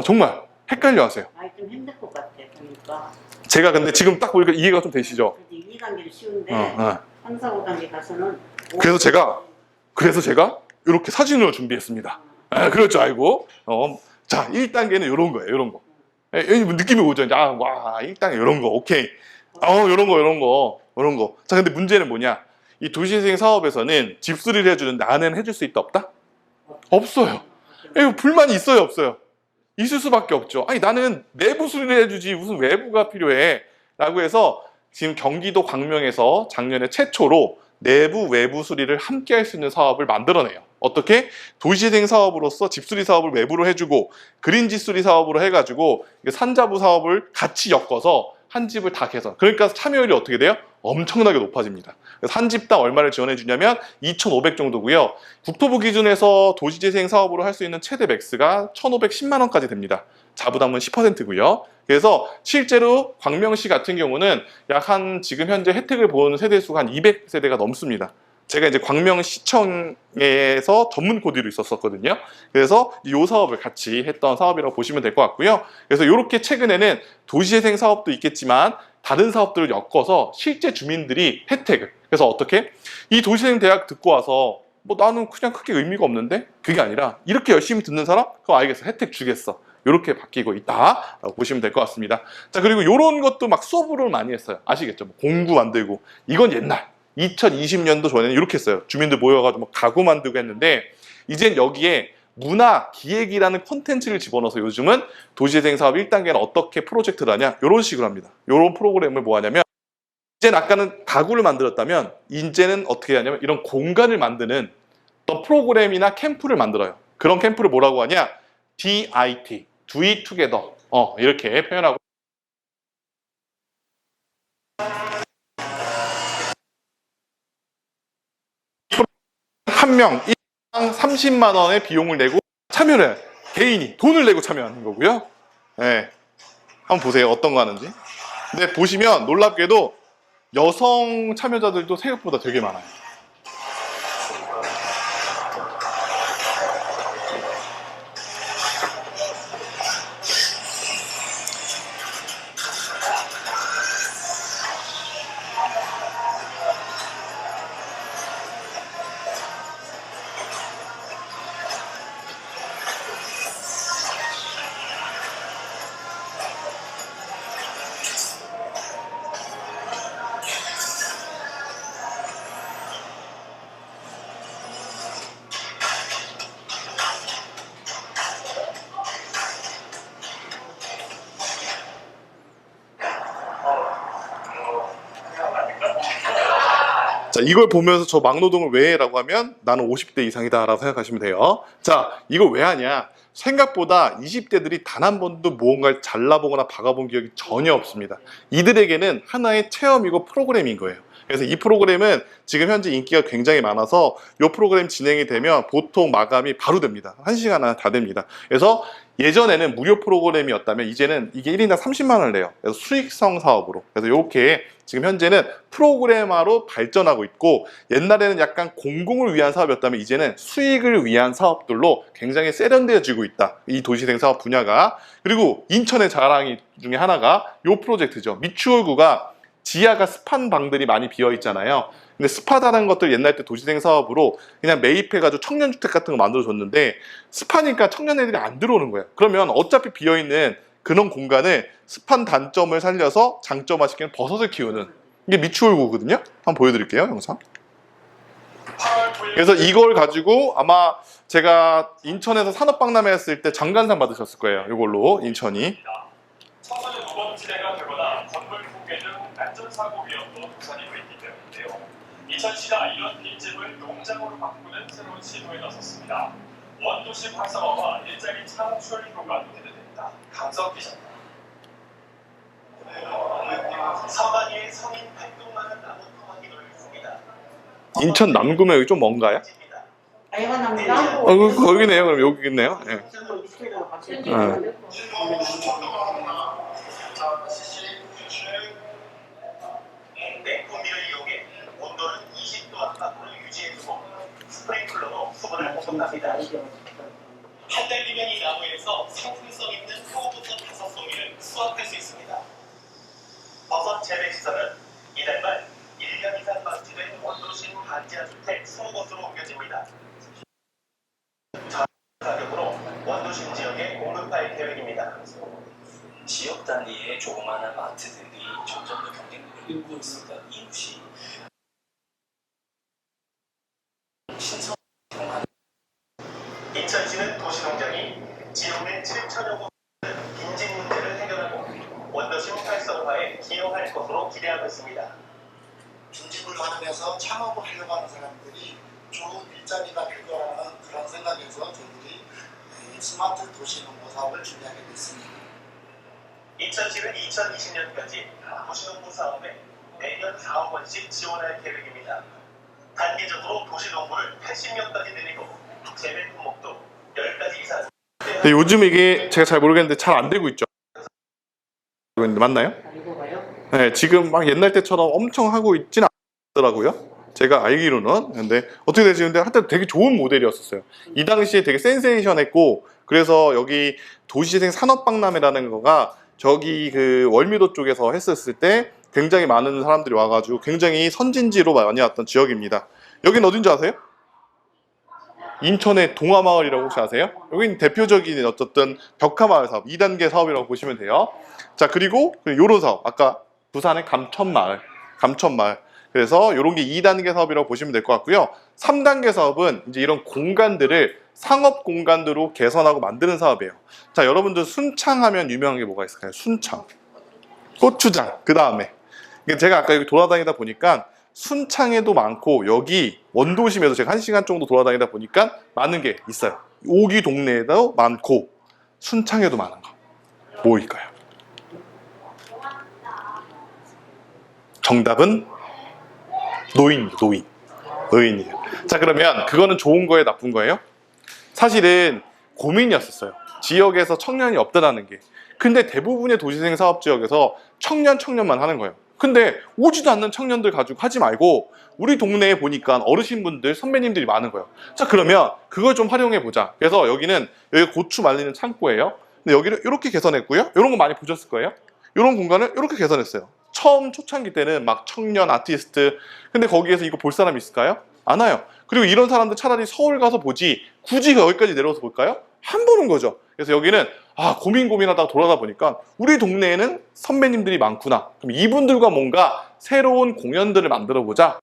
정말 헷갈려하세요. 좀 힘들 것 같아 보니까. 제가 근데 지금 딱 보니까 이해가 좀 되시죠? 2단계는 쉬운데 3, 4, 5단계 가서는. 그래서 제가 이렇게 사진으로 준비했습니다. 그럴 줄 알고. 자, 1단계는 이런 거예요. 이런 거. 느낌이 오죠. 이제, 와, 1단계 이런 거. 오케이. 이런 거. 자, 근데 문제는 뭐냐? 이 도시재생 사업에서는 집수리를 해주는데 아내는 해줄 수 있다 없다? 없어요. 이거 불만이 있어요 없어요? 있을 수밖에 없죠. 아니, 나는 내부 수리를 해주지 무슨 외부가 필요해 라고 해서 지금 경기도 광명에서 작년에 최초로 내부 외부 수리를 함께 할 수 있는 사업을 만들어내요. 어떻게? 도시재생 사업으로서 집수리 사업을 외부로 해주고 그린지 수리 사업으로 해가지고 산자부 사업을 같이 엮어서 한 집을 다 개선. 그러니까 참여율이 어떻게 돼요? 엄청나게 높아집니다. 그래서 한 집당 얼마를 지원해 주냐면 2,500 정도고요. 국토부 기준에서 도시재생 사업으로 할 수 있는 최대 맥스가 1,510만 원까지 됩니다. 자부담은 10%고요. 그래서 실제로 광명시 같은 경우는 약 지금 현재 혜택을 보는 세대수가 한 200세대가 넘습니다. 제가 이제 광명시청에서 전문 코디로 있었거든요. 그래서 이 사업을 같이 했던 사업이라고 보시면 될 것 같고요. 그래서 이렇게 최근에는 도시재생 사업도 있겠지만 다른 사업들을 엮어서 실제 주민들이 혜택을. 그래서 어떻게? 이 도시재생 대학 듣고 와서 나는 그냥 크게 의미가 없는데? 그게 아니라 이렇게 열심히 듣는 사람? 그거 알겠어. 혜택 주겠어. 이렇게 바뀌고 있다라고 보시면 될 것 같습니다. 자, 그리고 이런 것도 막 수업으로 많이 했어요. 아시겠죠? 공구 만들고. 이건 옛날. 2020년도 전에는 이렇게 했어요. 주민들 모여가지고 가구 만들고 했는데, 이젠 여기에 문화, 기획이라는 콘텐츠를 집어넣어서 요즘은 도시재생 사업 1단계는 어떻게 프로젝트를 하냐? 이런 식으로 합니다. 이런 프로그램을 뭐 하냐면, 이제는 아까는 가구를 만들었다면, 이제는 어떻게 하냐면 이런 공간을 만드는 어떤 프로그램이나 캠프를 만들어요. 그런 캠프를 뭐라고 하냐? DIT, Do It Together. 이렇게 표현하고. 한 명 1당 30만 원의 비용을 내고 참여를 해요. 개인이 돈을 내고 참여하는 거고요. 네. 한번 보세요. 어떤 거 하는지. 근데 보시면 놀랍게도 여성 참여자들도 생각보다 되게 많아요. 자, 이걸 보면서 저 막노동을 왜 해라고 하면 나는 50대 이상이다 라고 생각하시면 돼요. 자, 이걸 왜 하냐? 생각보다 20대들이 단 한 번도 무언가를 잘라보거나 박아본 기억이 전혀 없습니다. 이들에게는 하나의 체험이고 프로그램인 거예요. 그래서 이 프로그램은 지금 현재 인기가 굉장히 많아서 이 프로그램 진행이 되면 보통 마감이 바로 됩니다. 1시간 안에 다 됩니다. 그래서 예전에는 무료 프로그램이었다면 이제는 이게 1인당 30만 원을 내요. 그래서 수익성 사업으로. 그래서 이렇게 지금 현재는 프로그래머로 발전하고 있고, 옛날에는 약간 공공을 위한 사업이었다면 이제는 수익을 위한 사업들로 굉장히 세련되어지고 있다. 이 도시생 사업 분야가. 그리고 인천의 자랑 중에 하나가 이 프로젝트죠. 미추홀구가 지하가 습한 방들이 많이 비어 있잖아요. 근데 습하다는 것들 옛날 때 도시생 사업으로 그냥 매입해가지고 청년주택 같은 거 만들어줬는데 습하니까 청년 애들이 안 들어오는 거예요. 그러면 어차피 비어있는 그런 공간을 습한 단점을 살려서 장점화시키는 버섯을 키우는 이게 미추홀구거든요. 한번 보여드릴게요, 영상. 그래서 이걸 가지고 아마 제가 인천에서 산업박람회 했을 때 장관상 받으셨을 거예요. 이걸로 인천이. 청소년 무범지대가 되거나 건물 붕괴 등 안전사고 위험도 부산이 있기 때문인데요. 인천시가 이런 빈집을 농장으로 바꾸는 새로운 시도에 나섰습니다. 원도시 활성화와 일자리 창출 효과도 기대됩니다. 감성 기자입니다. 선반위의 성인 활동만은 나무 토막이 놓였습니다. 인천 남구면 여기 좀 먼가요? 아이가 나무 거기네요. 그럼 여기 있네요. 네. 냉풍기를 이용해 온도를 20도 안팎으로 유지해주고 스프링클러로 수분을 공급합니다. 한 달이면 이 나무에서 상품성 있는 표고버섯 5송이를 수확할 수 있습니다. 버섯 재배 시설은 이달 말 1년 이상 방치된 원도심 반지하 주택 20곳으로 옮겨집니다. 가격으로 원도심 지역에 공급할 계획입니다. 지역 단위의 조그마한 마트들이 점점 더 경쟁력을 잃고 있습니다. 이웃이 신선 인천시는 도시농장이 지역 내 7천여 곳 빈집 문제를 해결하고 원도심 활성화에 기여할 것으로 기대하고 있습니다. 빈집을 마련해서 창업을 하려고 하는 사람들이 좋은 일자리가 될 거라는 그런 생각에서 저희들이 스마트 도시농고 사업을 준비하게 됐습니다. 인천시는 2020년까지 도시농부 사업에 매년 4억 원씩 지원할 계획입니다. 단계적으로 도시농부를 80명까지 늘리고 재배 품목도 10가지 이상. 근데 요즘 이게 제가 잘 모르겠는데 잘 안 되고 있죠. 맞나요? 네, 지금 막 옛날 때처럼 엄청 하고 있진 않더라고요. 제가 알기로는. 근데 어떻게 되지? 근데 하여튼 되게 좋은 모델이었었어요. 이 당시에 되게 센세이션했고, 그래서 여기 도시재생 산업박람회라는 거가 저기 그 월미도 쪽에서 했었을 때 굉장히 많은 사람들이 와가지고 굉장히 선진지로 많이 왔던 지역입니다. 여긴 어딘지 아세요? 인천의 동화마을이라고 혹시 아세요? 여긴 대표적인 어쨌든 벽화마을 사업 2단계 사업이라고 보시면 돼요. 자, 그리고 요런 사업 아까 부산의 감천마을 그래서 이런 게 2단계 사업이라고 보시면 될 것 같고요. 3단계 사업은 이제 이런 공간들을 상업 공간으로 개선하고 만드는 사업이에요. 자, 여러분들 순창하면 유명한 게 뭐가 있을까요? 순창, 고추장, 그 다음에 제가 아까 여기 돌아다니다 보니까 순창에도 많고 여기 원도심에도 제가 1시간 정도 돌아다니다 보니까 많은 게 있어요. 오기 동네에도 많고 순창에도 많은 거 뭐일까요? 정답은 노인이에요. 자, 그러면 그거는 좋은 거예요, 나쁜 거예요? 사실은 고민이었었어요. 지역에서 청년이 없다라는 게. 근데 대부분의 도시생 사업 지역에서 청년만 하는 거예요. 근데 오지도 않는 청년들 가지고 하지 말고 우리 동네에 보니까 어르신분들, 선배님들이 많은 거예요. 자, 그러면 그걸 좀 활용해 보자. 그래서 여기 고추 말리는 창고예요. 근데 여기를 이렇게 개선했고요. 이런 거 많이 보셨을 거예요. 이런 공간을 이렇게 개선했어요. 처음 초창기 때는 막 청년 아티스트, 근데 거기에서 이거 볼 사람이 있을까요? 안 와요. 그리고 이런 사람들 차라리 서울 가서 보지 굳이 여기까지 내려와서 볼까요? 안 보는 거죠. 그래서 여기는 고민하다가 돌아다 보니까 우리 동네에는 선배님들이 많구나. 그럼 이분들과 뭔가 새로운 공연들을 만들어 보자.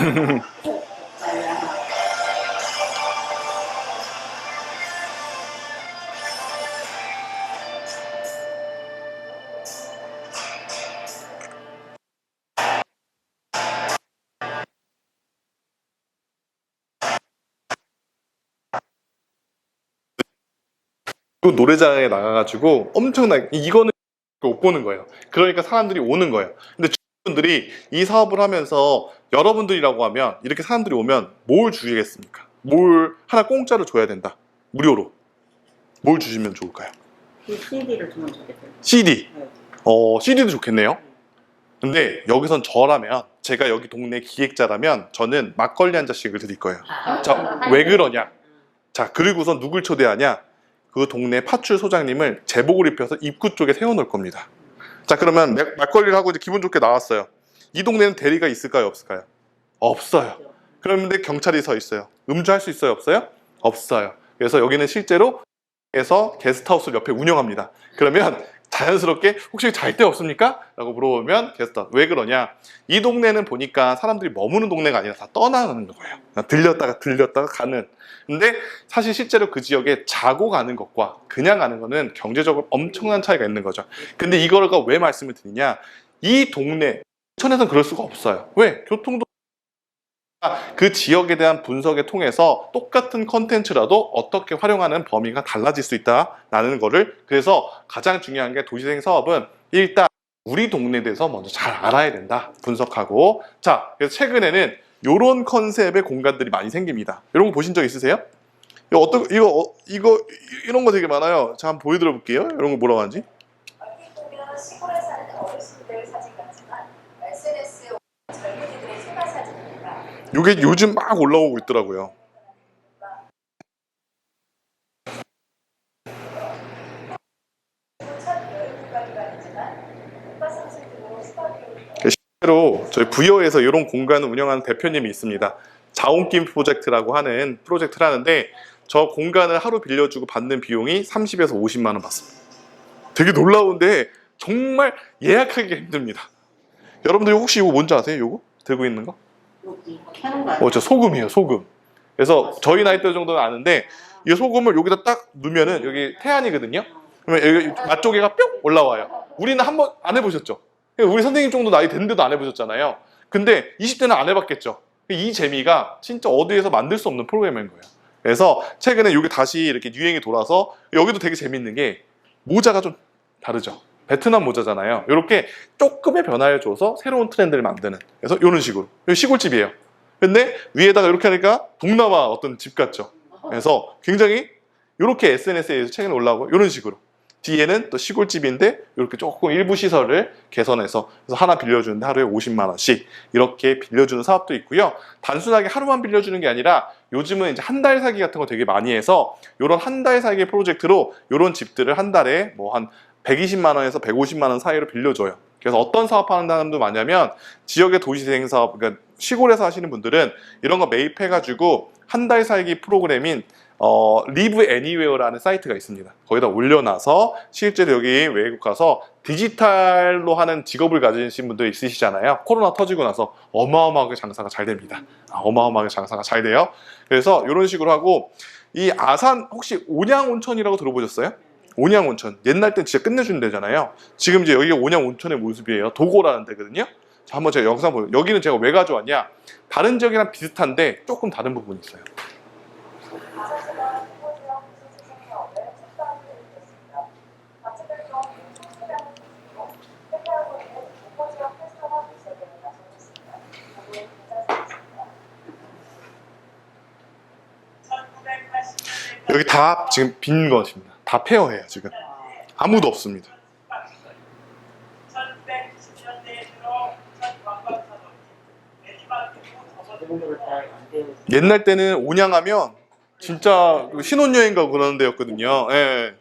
그 노래장에 나가가지고 엄청나게 이거는 못 보는 거예요. 그러니까 사람들이 오는 거예요. 근데 분들이 이 사업을 하면서 여러분들이라고 하면 이렇게 사람들이 오면 뭘 주시겠습니까? 뭘 하나 공짜로 줘야 된다. 무료로. 뭘 주시면 좋을까요? CD를 주면 좋겠어요. CD. 네. CD도 좋겠네요. 근데 여기선 저라면 제가 여기 동네 기획자라면 저는 막걸리 한 잔씩을 드릴 거예요. 자, 왜 그러냐? 자, 그리고선 누굴 초대하냐? 그 동네 파출 소장님을 제복을 입혀서 입구 쪽에 세워놓을 겁니다. 자, 그러면 막걸리를 하고 이제 기분 좋게 나왔어요. 이 동네는 대리가 있을까요, 없을까요? 없어요. 그런데 경찰이 서 있어요. 음주할 수 있어요, 없어요? 없어요. 그래서 여기는 실제로 에서 게스트하우스를 옆에 운영합니다. 그러면 자연스럽게 혹시 잘 데 없습니까? 라고 물어보면 게스트하우스. 왜 그러냐? 이 동네는 보니까 사람들이 머무는 동네가 아니라 다 떠나는 거예요. 들렸다가 가는. 근데 사실 실제로 그 지역에 자고 가는 것과 그냥 가는 거는 경제적으로 엄청난 차이가 있는 거죠. 근데 이거를 왜 말씀을 드리냐? 이 동네, 천에서는 그럴 수가 없어요. 왜? 교통도 그 지역에 대한 분석을 통해서 똑같은 컨텐츠라도 어떻게 활용하는 범위가 달라질 수 있다라는 거를, 그래서 가장 중요한 게 도시재생 사업은 일단 우리 동네에 대해서 먼저 잘 알아야 된다. 분석하고. 자, 그래서 최근에는 이런 컨셉의 공간들이 많이 생깁니다. 이런 거 보신 적 있으세요? 이런 거 되게 많아요. 자, 한번 보여드려 볼게요. 이런 거 뭐라고 하는지. 얼핏 보면 시골에 사는 어르신들 사진 같지만 SNS에 젊은이들의 생활 사진입니다. 이게 요즘 막 올라오고 있더라고요. 실제로 저희 부여에서 이런 공간을 운영하는 대표님이 있습니다. 자온김 프로젝트라고 하는 프로젝트를 하는데 저 공간을 하루 빌려주고 받는 비용이 30에서 50만 원 받습니다. 되게 놀라운데 정말 예약하기가 힘듭니다. 여러분들 혹시 이거 뭔지 아세요? 이거 들고 있는 거? 여기 켜는 거 아니에요? 저 소금이에요, 소금. 그래서 저희 나이대 정도는 아는데 이 소금을 여기다 딱 넣으면은 여기 태안이거든요. 그러면 여기 맛조개가 뿅 올라와요. 우리는 한번 안 해보셨죠? 우리 선생님 정도 나이 됐는데도 안 해보셨잖아요. 근데 20대는 안 해봤겠죠. 이 재미가 진짜 어디에서 만들 수 없는 프로그램인 거예요. 그래서 최근에 여기 다시 이렇게 유행이 돌아서 여기도 되게 재밌는 게 모자가 좀 다르죠. 베트남 모자잖아요. 이렇게 조금의 변화를 줘서 새로운 트렌드를 만드는. 그래서 이런 식으로. 여기 시골집이에요. 근데 위에다가 이렇게 하니까 동남아 어떤 집 같죠. 그래서 굉장히 이렇게 SNS에 최근에 올라오고 이런 식으로. 뒤에는 또 시골집인데 이렇게 조금 일부 시설을 개선해서 그래서 하나 빌려주는데 하루에 50만 원씩 이렇게 빌려주는 사업도 있고요. 단순하게 하루만 빌려주는 게 아니라 요즘은 이제 한 달 살기 같은 거 되게 많이 해서 이런 한 달 살기 프로젝트로 이런 집들을 한 달에 뭐 한 120만 원에서 150만 원 사이로 빌려줘요. 그래서 어떤 사업하는 사람도 많냐면 지역의 도시재생 사업, 그러니까 시골에서 하시는 분들은 이런 거 매입해가지고 한 달 살기 프로그램인 Live Anywhere라는 사이트가 있습니다. 거기다 올려놔서 실제로 여기 외국 가서 디지털로 하는 직업을 가지신 분들 있으시잖아요. 코로나 터지고 나서 어마어마하게 장사가 잘 됩니다. 어마어마하게 장사가 잘 돼요. 그래서 이런 식으로 하고 이 아산 혹시 온양온천이라고 들어보셨어요? 온양온천. 옛날 땐 진짜 끝내주는 데잖아요. 지금 이제 여기가 온양온천의 모습이에요. 도고라는 데거든요. 자, 한번 제가 영상 보여요. 여기는 제가 왜 가져왔냐? 다른 지역이랑 비슷한데 조금 다른 부분이 있어요. 여기 다 지금 빈 것입니다. 다 폐허해요, 지금. 아무도 없습니다. 1990년대에 들어 관광산업이 내리막으로 그 정도로 잘안 되어 있어요. 옛날 때는 온양하면 진짜 신혼여행 가고 그러는 데였거든요. 예.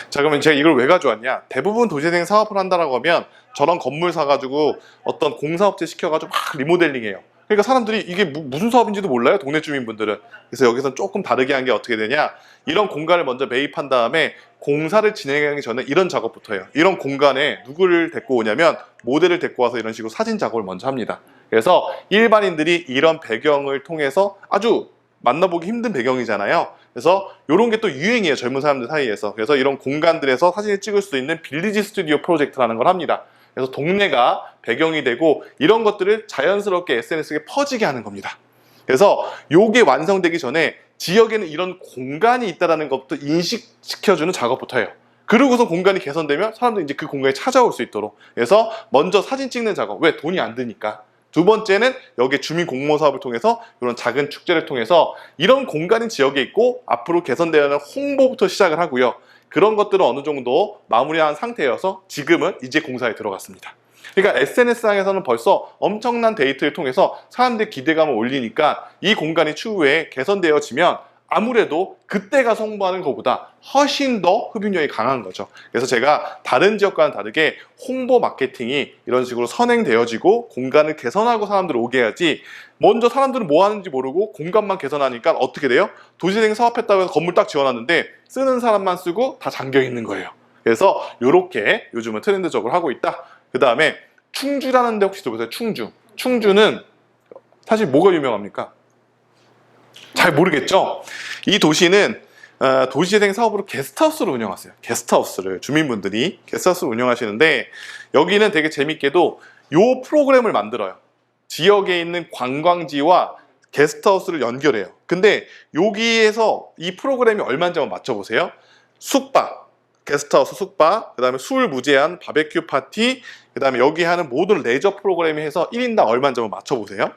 자, 그러면 제가 이걸 왜 가져왔냐? 대부분 도시재생 사업을 한다라고 하면 저런 건물 사가지고 어떤 공사업체 시켜가지고 막 리모델링해요. 그러니까 사람들이 이게 무슨 사업인지도 몰라요, 동네 주민분들은. 그래서 여기서 조금 다르게 한 게 어떻게 되냐, 이런 공간을 먼저 매입한 다음에 공사를 진행하기 전에 이런 작업부터 해요. 이런 공간에 누구를 데리고 오냐면 모델을 데리고 와서 이런 식으로 사진 작업을 먼저 합니다. 그래서 일반인들이 이런 배경을 통해서, 아주 만나보기 힘든 배경이잖아요. 그래서 이런 게 또 유행이에요, 젊은 사람들 사이에서. 그래서 이런 공간들에서 사진을 찍을 수 있는 빌리지 스튜디오 프로젝트라는 걸 합니다. 그래서 동네가 배경이 되고 이런 것들을 자연스럽게 SNS에 퍼지게 하는 겁니다. 그래서 이게 완성되기 전에 지역에는 이런 공간이 있다는 것부터 인식시켜주는 작업부터 해요. 그러고서 공간이 개선되면 사람들이 이제 그 공간에 찾아올 수 있도록. 그래서 먼저 사진 찍는 작업. 왜? 돈이 안 드니까. 두 번째는 여기 주민 공모 사업을 통해서 이런 작은 축제를 통해서 이런 공간이 지역에 있고 앞으로 개선되는 홍보부터 시작을 하고요. 그런 것들은 어느 정도 마무리한 상태여서 지금은 이제 공사에 들어갔습니다. 그러니까 SNS상에서는 벌써 엄청난 데이터를 통해서 사람들의 기대감을 올리니까 이 공간이 추후에 개선되어지면 아무래도 그때 가서 홍보하는 것보다 훨씬 더 흡입력이 강한 거죠. 그래서 제가 다른 지역과는 다르게 홍보 마케팅이 이런 식으로 선행되어지고 공간을 개선하고 사람들을 오게 해야지, 먼저 사람들은 뭐 하는지 모르고 공간만 개선하니까 어떻게 돼요? 도시재생 사업했다고 해서 건물 딱 지어놨는데 쓰는 사람만 쓰고 다 잠겨 있는 거예요. 그래서 이렇게 요즘은 트렌드적으로 하고 있다. 그 다음에 충주라는 데 혹시 들어보세요? 충주. 충주는 사실 뭐가 유명합니까? 잘 모르겠죠? 이 도시는 도시재생 사업으로 게스트하우스를 운영하세요. 게스트하우스를, 주민분들이 게스트하우스를 운영하시는데, 여기는 되게 재밌게도 요 프로그램을 만들어요. 지역에 있는 관광지와 게스트하우스를 연결해요. 근데 여기에서 이 프로그램이 얼마인지 한번 맞춰보세요. 숙박, 게스트하우스 숙박, 그 다음에 술 무제한, 바베큐 파티, 그 다음에 여기 하는 모든 레저 프로그램이 해서 1인당 얼마인지 한번 맞춰보세요.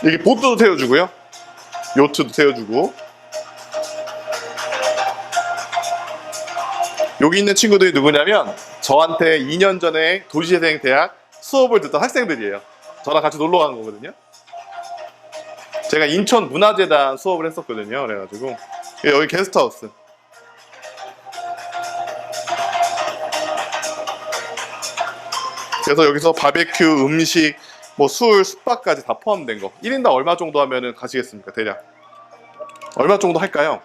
여기 보트도 태워주고요, 요트도 태워주고. 여기 있는 친구들이 누구냐면 저한테 2년 전에 도시재생대학 수업을 듣던 학생들이에요. 저랑 같이 놀러 간 거거든요. 제가 인천문화재단 수업을 했었거든요. 그래가지고 여기 게스트하우스. 그래서 여기서 바베큐, 음식, 뭐 술, 숙박까지 다 포함된 거. 1인당 얼마 정도 하면은 가시겠습니까? 대략 얼마 정도 할까요?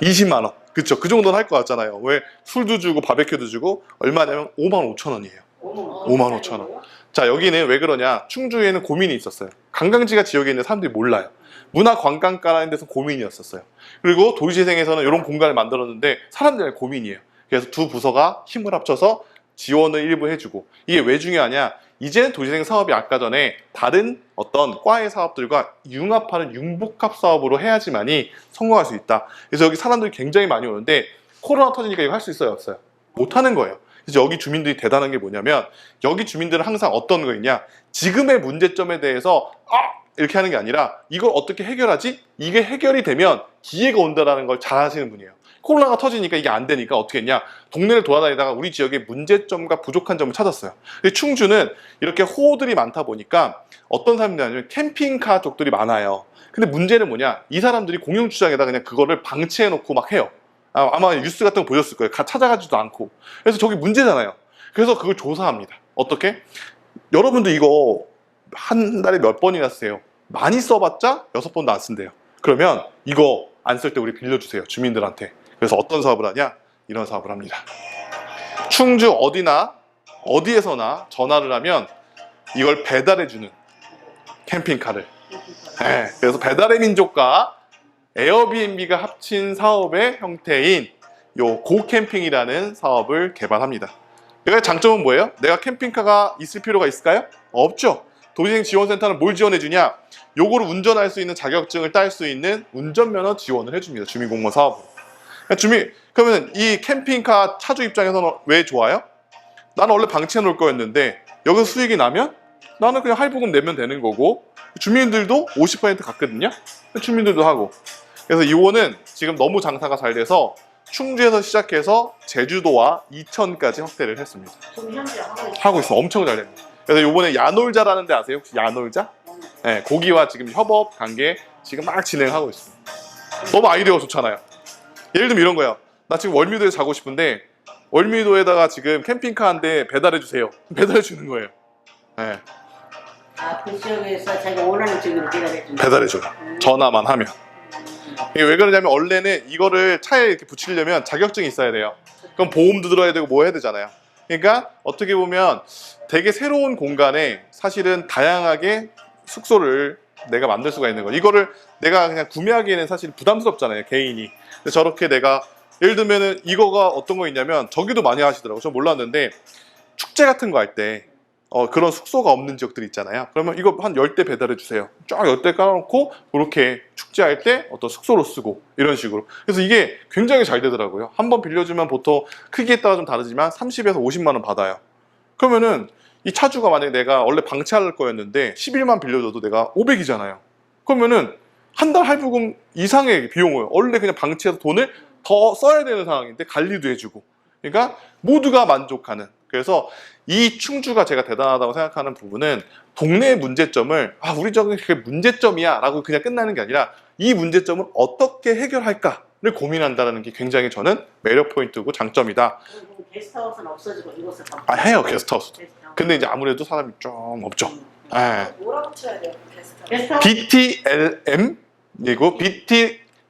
20만 원. 그쵸? 그 정도는 할 것 같잖아요. 왜? 술도 주고 바베큐도 주고. 얼마냐면 55,000원이에요. 55,000원. 자, 여기는 왜 그러냐? 충주에는 고민이 있었어요. 관광지가 지역에 있는 사람들이 몰라요. 문화관광가라는 데서 고민이었었어요. 그리고 도시재생에서는 이런 공간을 만들었는데 사람들의 고민이에요. 그래서 두 부서가 힘을 합쳐서 지원을 일부 해주고. 이게 왜 중요하냐? 이제는 도시재생 사업이 아까 전에 다른 어떤 과의 사업들과 융합하는 융복합 사업으로 해야지만이 성공할 수 있다. 그래서 여기 사람들이 굉장히 많이 오는데 코로나 터지니까 이거 할 수 있어요, 없어요? 못하는 거예요. 그래서 여기 주민들이 대단한 게 뭐냐면, 여기 주민들은 항상 어떤 거 있냐, 지금의 문제점에 대해서 이렇게 하는 게 아니라 이걸 어떻게 해결하지? 이게 해결이 되면 기회가 온다는 걸 잘 하시는 분이에요. 코로나가 터지니까 이게 안 되니까 어떻게 했냐, 동네를 돌아다니다가 우리 지역의 문제점과 부족한 점을 찾았어요. 근데 충주는 이렇게 호들이 많다 보니까 어떤 사람들이 아니면 캠핑카 쪽들이 많아요. 근데 문제는 뭐냐, 이 사람들이 공영주차장에다 그냥 그거를 방치해 놓고 막 해요. 아마 뉴스 같은 거 보셨을 거예요. 찾아가지도 않고. 그래서 저기 문제잖아요. 그래서 그걸 조사합니다. 어떻게? 여러분도 이거 한 달에 몇 번이나 쓰세요? 많이 써봤자 6번도 안 쓴대요. 그러면 이거 안 쓸 때 우리 빌려주세요, 주민들한테. 그래서 어떤 사업을 하냐? 이런 사업을 합니다. 충주 어디나 어디에서나 전화를 하면 이걸 배달해주는 캠핑카를. 네, 그래서 배달의 민족과 에어비앤비가 합친 사업의 형태인 요 고캠핑이라는 사업을 개발합니다. 여기의 장점은 뭐예요? 내가 캠핑카가 있을 필요가 있을까요? 없죠. 도시재생 지원센터는 뭘 지원해주냐? 요거를 운전할 수 있는 자격증을 딸 수 있는 운전면허 지원을 해줍니다. 주민공무원 사업으로. 그러면 이 캠핑카 차주 입장에서는 왜 좋아요? 나는 원래 방치해 놓을 거였는데 여기서 수익이 나면 나는 그냥 할부금 내면 되는 거고, 주민들도 50% 갔거든요. 주민들도 하고. 그래서 이거는 지금 너무 장사가 잘 돼서 충주에서 시작해서 제주도와 이천까지 확대를 했습니다. 지금 현재 하고 있어. 엄청 잘 됩니다. 그래서 이번에 야놀자라는 데 아세요? 혹시 야놀자? 네, 거기와 지금 협업 관계 지금 막 진행하고 있습니다. 너무 아이디어가 좋잖아요. 예를 들면 이런 거예요. 나 지금 월미도에서 자고 싶은데 월미도에다가 지금 캠핑카 한 대 배달해 주세요. 배달해 주는 거예요. 네, 그 지역에서 자기가 원하는 지역으로 배달해준다. 배달해 줘요. 전화만 하면. 이게 왜 그러냐면 원래는 이거를 차에 이렇게 붙이려면 자격증이 있어야 돼요. 그럼 보험도 들어야 되고 뭐 해야 되잖아요. 그러니까 어떻게 보면 되게 새로운 공간에 사실은 다양하게 숙소를 내가 만들 수가 있는 거예요. 이거를 내가 그냥 구매하기에는 사실 부담스럽잖아요, 개인이. 근데 저렇게 내가 예를 들면은 이거가 어떤 거 있냐면 저기도 많이 하시더라고요. 전 몰랐는데 축제 같은 거 할 때 그런 숙소가 없는 지역들 있잖아요. 그러면 이거 한 10대 배달해 주세요. 쫙 10대 깔아놓고 그렇게 축제할 때 어떤 숙소로 쓰고 이런 식으로. 그래서 이게 굉장히 잘 되더라고요. 한번 빌려주면 보통 크기에 따라 좀 다르지만 30에서 50만 원 받아요. 그러면은 이 차주가 만약에 내가 원래 방치할 거였는데 11만 빌려줘도 내가 500이잖아요. 그러면은 한 달 할부금 이상의 비용을 원래 그냥 방치해서 돈을 더 써야 되는 상황인데 관리도 해주고. 그러니까 모두가 만족하는. 그래서 이 충주가 제가 대단하다고 생각하는 부분은 동네의 문제점을 우리 저기 그게 문제점이야 라고 그냥 끝나는 게 아니라 이 문제점을 어떻게 해결할까를 고민한다는 게 굉장히 저는 매력 포인트고 장점이다. 그리고 게스트하우스는 없어지고 이곳을 해요, 게스트하우스도. 근데 이제 아무래도 사람이 좀 없죠. 뭐라고 쳐야 돼요? 게스트. 게스트하우스 BTLM, 그리고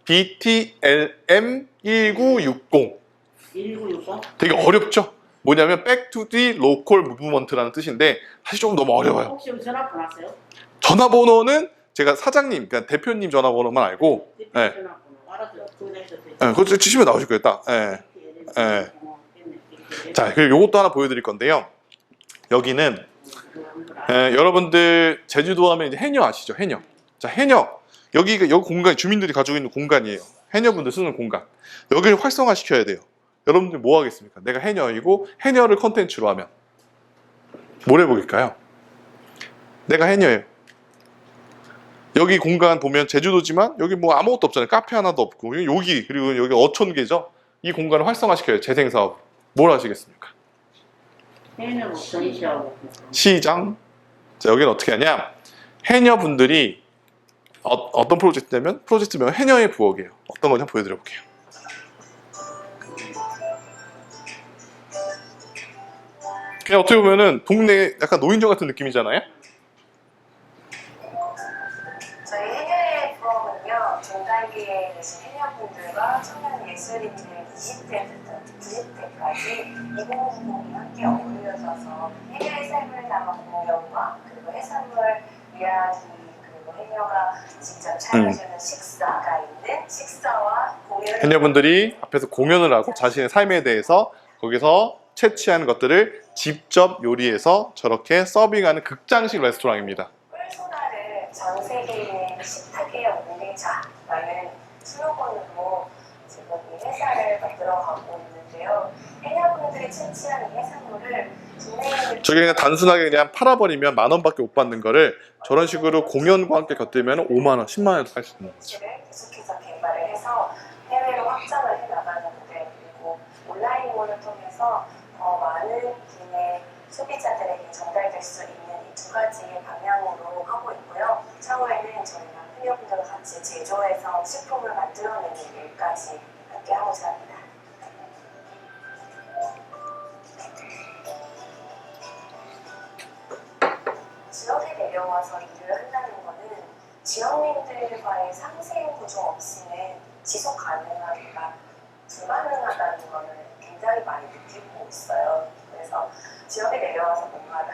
BTLM 1960. 1960? 되게 어렵죠? 뭐냐면 Back to the Local Movement라는 뜻인데 사실 좀 너무 어려워요. 혹시 전화번호 아세요? 전화번호는 제가 사장님, 그러니까 대표님 전화번호만 알고, 네. 전화번호 알아서 거기다 그거 치시면 나오실 거예요, 딱. 자, 그리고 요것도 하나 보여드릴 건데요. 여기는 여러분들 제주도 하면 이제 해녀 아시죠? 해녀. 자, 해녀. 여기 공간, 주민들이 가지고 있는 공간이에요. 해녀분들 쓰는 공간. 여기를 활성화시켜야 돼요. 여러분들 뭐 하겠습니까? 내가 해녀이고 해녀를 컨텐츠로 하면 뭘 해보길까요? 내가 해녀예요. 여기 공간 보면 제주도지만 여기 뭐 아무것도 없잖아요. 카페 하나도 없고 여기 그리고 여기 어촌계죠. 이 공간을 활성화시켜요. 재생사업. 뭘 하시겠습니까? 해녀고 전시하고 시장. 자, 여기는 어떻게 하냐? 해녀분들이 어떤 프로젝트냐면 프로젝트명 해녀의 부엌이에요. 어떤 건지 한번 보여드려 볼게요. 그냥 어떻게 보면은 동네 약간 노인정 같은 느낌이잖아요. 저희 해녀의 부엌은요, 동달기에 계신 해녀분들과 청년 예술인들 20대부터 90대까지 2090이 함께 어울려져서 해녀의 삶을 담은 공연과 그리고 해산물 이야기 그리고 해녀가 직접 차려주는 식사가 있는 식사와 공연. 해녀분들이 앞에서 공연을 하고 자신의 삶에 대해서 거기서 채취하는 것들을 직접 요리해서 저렇게 서빙하는 극장식 레스토랑입니다. 꿀소다를 전 세계인의 식탁에 옮기자라는 슬로건으로 지금 이 회사를 만들어가고 있는데요. 해녀분들이 채취한 이 해산물을 저게 그냥 단순하게 그냥 팔아버리면 10,000원밖에 못 받는 거를 저런 식으로 공연과 함께 곁들이면 50,000원, 100,000원도 살 수 있는 거죠. 계속해서 개발을 해서 해외로 확장을 해나가는데, 그리고 온라인몰을 통해서 더 많은 국내 소비자들에게 전달될 수 있는 이 두 가지의 방향으로 하고 있고요. 차후에는 저희가 해녀분들과 같이 제조해서 식품을 만들어내는 일까지 함께 하고자 합니다. 지역에 내려와서 일을 한다는 것은 지역민들과의 상생 구조 없이는 지속 가능하기가 불가능하다는 것을 굉장히 많이 느끼고 있어요. 그래서 지역에 내려와서 뭔가를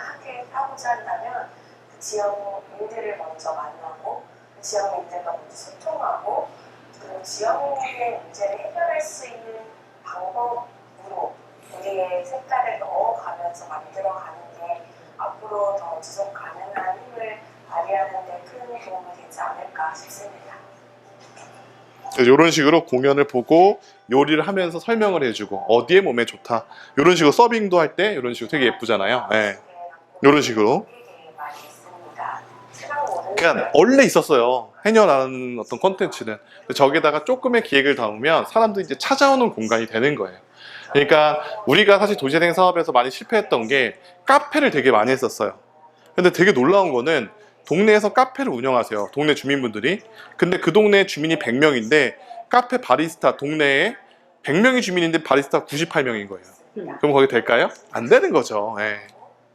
하고자 한다면 그 지역민들을 먼저 만나고 그 지역민들과 먼저 소통하고 그리고 지역민들의 문제를 해결할 수 있는 방법으로 우리의 색깔을 넣어가면서 만들어가는 게 앞으로 더 지속 가능한 힘을 발휘하는 데 큰 도움이 되지 않을까 싶습니다. 이런 식으로 공연을 보고 요리를 하면서 설명을 해주고 어디에 몸에 좋다. 이런 식으로 서빙도 할 때 이런 식으로 되게 예쁘잖아요. 네. 이런 식으로. 그러니까 원래 있었어요. 해녀라는 어떤 콘텐츠는. 저기다가 조금의 기획을 담으면 사람들이 이제 찾아오는 공간이 되는 거예요. 그러니까 우리가 사실 도시재생 사업에서 많이 실패했던 게 카페를 되게 많이 했었어요. 근데 되게 놀라운 거는 동네에서 카페를 운영하세요. 동네 주민분들이. 근데 그 동네 주민이 100명인데 카페 바리스타 동네에 100명이 주민인데 바리스타 98명인 거예요. 그럼 거기 될까요? 안 되는 거죠. 예.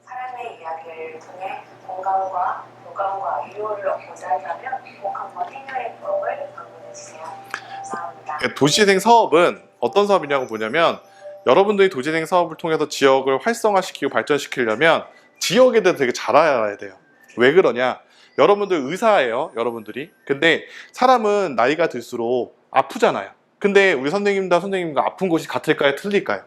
사람의 이야기를 통해 건강과 교감과 유효를 얻고자 한다면 꼭 한번 해녀의 부엌을 방문해주세요. 감사합니다. 그러니까 도시재생 사업은 어떤 사업이냐고 보냐면 여러분들이 도시재생 사업을 통해서 지역을 활성화시키고 발전시키려면 지역에 대해서 되게 잘 알아야 돼요. 왜 그러냐? 여러분들 의사예요, 여러분들이. 근데 사람은 나이가 들수록 아프잖아요. 근데 우리 선생님과 아픈 곳이 같을까요? 틀릴까요?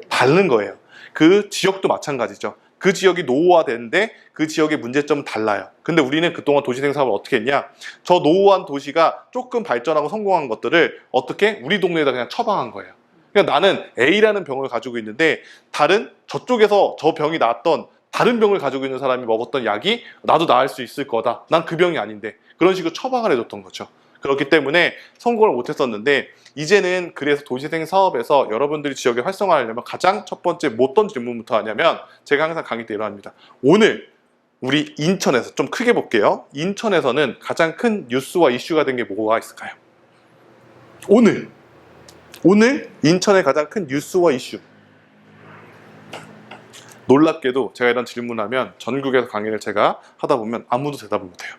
다른 거예요. 그 지역도 마찬가지죠. 그 지역이 노후화되는데 그 지역의 문제점은 달라요. 근데 우리는 그동안 도시재생 사업을 어떻게 했냐? 저 노후한 도시가 조금 발전하고 성공한 것들을 어떻게 우리 동네에다 그냥 처방한 거예요. 그러니까 나는 A라는 병을 가지고 있는데 다른 저쪽에서 저 병이 나았던 다른 병을 가지고 있는 사람이 먹었던 약이 나도 나을 수 있을 거다. 난 그 병이 아닌데. 그런 식으로 처방을 해줬던 거죠. 그렇기 때문에 성공을 못했었는데 이제는 그래서 도시재생 사업에서 여러분들이 지역에 활성화하려면 가장 첫 번째 뭐 어떤 질문부터 하냐면 제가 항상 강의 때 이러합니다. 오늘 우리 인천에서 좀 크게 볼게요. 인천에서는 가장 큰 뉴스와 이슈가 된 게 뭐가 있을까요? 오늘 인천의 가장 큰 뉴스와 이슈. 놀랍게도 제가 이런 질문하면 전국에서 강의를 제가 하다 보면 아무도 대답을 못해요.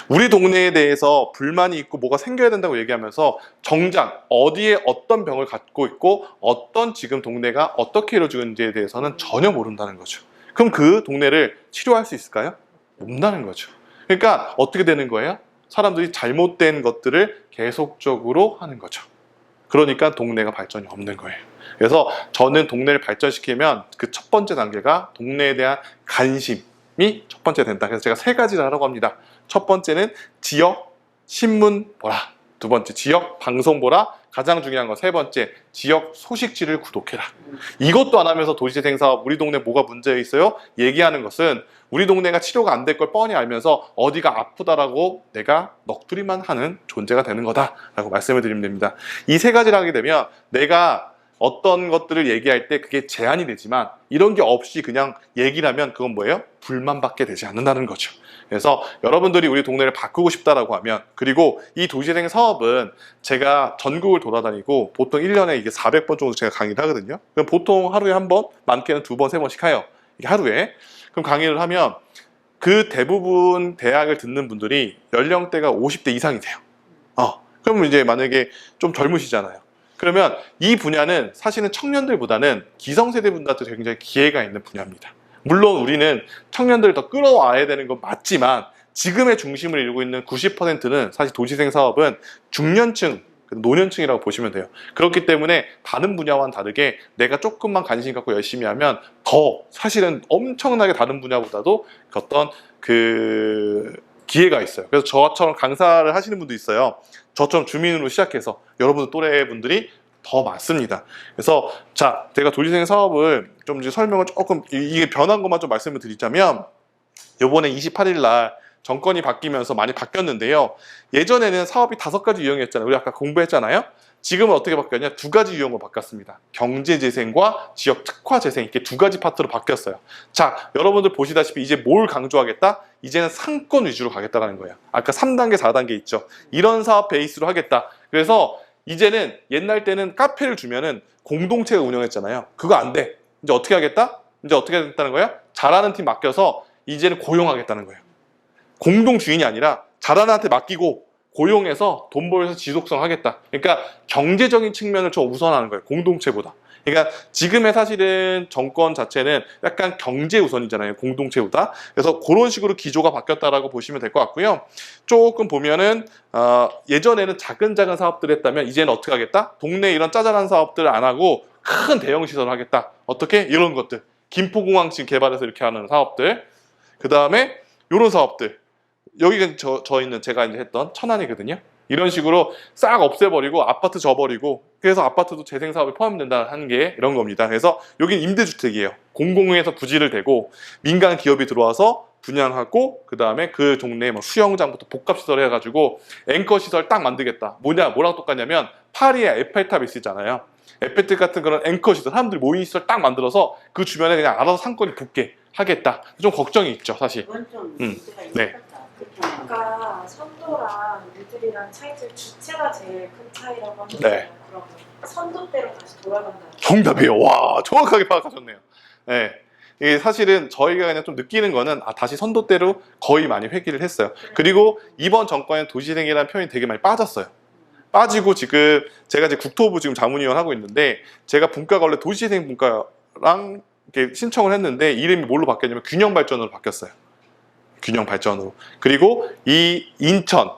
우리 동네에 대해서 불만이 있고 뭐가 생겨야 된다고 얘기하면서 정작 어디에 어떤 병을 갖고 있고 어떤 지금 동네가 어떻게 이루어지고 있는지에 대해서는 전혀 모른다는 거죠. 그럼 그 동네를 치료할 수 있을까요? 못다는 거죠. 그러니까 어떻게 되는 거예요? 사람들이 잘못된 것들을 계속적으로 하는 거죠. 그러니까 동네가 발전이 없는 거예요. 그래서 저는 동네를 발전시키면 그 첫 번째 단계가 동네에 대한 관심이 첫 번째 된다. 그래서 제가 3가지를 하라고 합니다. 첫 번째는 지역 신문 보라. 두 번째 지역 방송 보라. 가장 중요한 건 3번째 지역 소식지를 구독해라. 이것도 안 하면서 도시재생 사업 우리 동네 뭐가 문제 있어요? 얘기하는 것은 우리 동네가 치료가 안 될 걸 뻔히 알면서 어디가 아프다라고 내가 넋두리만 하는 존재가 되는 거다라고 말씀을 드리면 됩니다. 이 3가지를 하게 되면 내가 어떤 것들을 얘기할 때 그게 제한이 되지만 이런 게 없이 그냥 얘기를 하면 그건 뭐예요? 불만받게 되지 않는다는 거죠. 그래서 여러분들이 우리 동네를 바꾸고 싶다라고 하면 그리고 이 도시재생 사업은 제가 전국을 돌아다니고 보통 1년에 이게 400번 정도 제가 강의를 하거든요. 그럼 보통 하루에 한 번, 많게는 2번, 3번씩 해요. 이게 하루에. 그럼 강의를 하면 그 대부분 대학을 듣는 분들이 연령대가 50대 이상이세요. 그러면 이제 만약에 좀 젊으시잖아요. 그러면 이 분야는 사실은 청년들보다는 기성세대 분들한테 굉장히 기회가 있는 분야입니다. 물론 우리는 청년들을 더 끌어와야 되는 건 맞지만 지금의 중심을 이루고 있는 90%는 사실 도시재생 사업은 중년층, 노년층이라고 보시면 돼요. 그렇기 때문에 다른 분야와는 다르게 내가 조금만 관심 갖고 열심히 하면 더 사실은 엄청나게 다른 분야보다도 어떤 그 기회가 있어요. 그래서 저처럼 강사를 하시는 분도 있어요. 저처럼 주민으로 시작해서 여러분들 또래 분들이 더 많습니다. 그래서 자, 제가 도시재생 사업을 좀 이제 설명을 조금 이게 변한 것만 좀 말씀을 드리자면 이번에 28일 날 정권이 바뀌면서 많이 바뀌었는데요. 예전에는 사업이 5가지 유형이었잖아요. 우리 아까 공부했잖아요. 지금은 어떻게 바뀌었냐? 2가지 유형으로 바뀌었습니다. 경제재생과 지역특화재생 이렇게 2가지 파트로 바뀌었어요. 자, 여러분들 보시다시피 이제 뭘 강조하겠다? 이제는 상권 위주로 가겠다는 거예요. 아까 3단계, 4단계 있죠. 이런 사업 베이스로 하겠다. 그래서 이제는 옛날 때는 카페를 주면은 공동체가 운영했잖아요. 그거 안 돼. 이제 어떻게 하겠다? 이제 어떻게 하겠다는 거야? 잘하는 팀 맡겨서 이제는 고용하겠다는 거예요. 공동 주인이 아니라 잘하는 한테 맡기고 고용해서 돈 벌어서 지속성 하겠다. 그러니까 경제적인 측면을 좀 우선하는 거예요. 공동체보다. 그러니까 지금의 사실은 정권 자체는 약간 경제 우선이잖아요. 공동체보다. 그래서 그런 식으로 기조가 바뀌었다라고 보시면 될 것 같고요. 조금 보면은 예전에는 작은 사업들을 했다면 이제는 어떻게 하겠다? 동네 이런 짜잘한 사업들을 안 하고 큰 대형 시설을 하겠다. 어떻게? 이런 것들. 김포공항 지금 개발해서 이렇게 하는 사업들. 그 다음에 이런 사업들. 여기가 저희는 제가 이제 했던 천안이거든요. 이런 식으로 싹 없애버리고 아파트 져버리고 그래서 아파트도 재생사업에 포함된다 하는 게 이런 겁니다. 그래서 여긴 임대주택이에요. 공공에서 부지를 대고 민간 기업이 들어와서 분양하고 그 다음에 그 동네에 뭐 수영장부터 복합시설 해가지고 앵커시설 딱 만들겠다. 뭐랑 똑같냐면 파리에 에펠탑 있잖아요. 에펠탑 같은 그런 앵커시설, 사람들이 모이는 시설 딱 만들어서 그 주변에 그냥 알아서 상권이 붙게 하겠다. 좀 걱정이 있죠, 사실. 그건 좀 네. 문제가 있었다. 그렇게 하면. 아까 선도랑 뉴딜이랑 차이점 주체가 제일 큰 차이라고 하셨어요. 네. 그러면 선도대로 다시 돌아간다. 정답이에요. 와, 정확하게 파악하셨네요. 네. 이게 사실은 저희가 그냥 좀 느끼는 거는 다시 선도대로 거의 많이 회귀를 했어요. 그리고 이번 정권에 도시생이라는 표현이 되게 많이 빠졌어요. 빠지고 지금 제가 이제 국토부 지금 자문위원 하고 있는데 제가 분과가 원래 도시생 분과랑 이렇게 신청을 했는데 이름이 뭘로 바뀌었냐면 균형발전으로 바뀌었어요. 균형발전으로. 그리고 이 인천,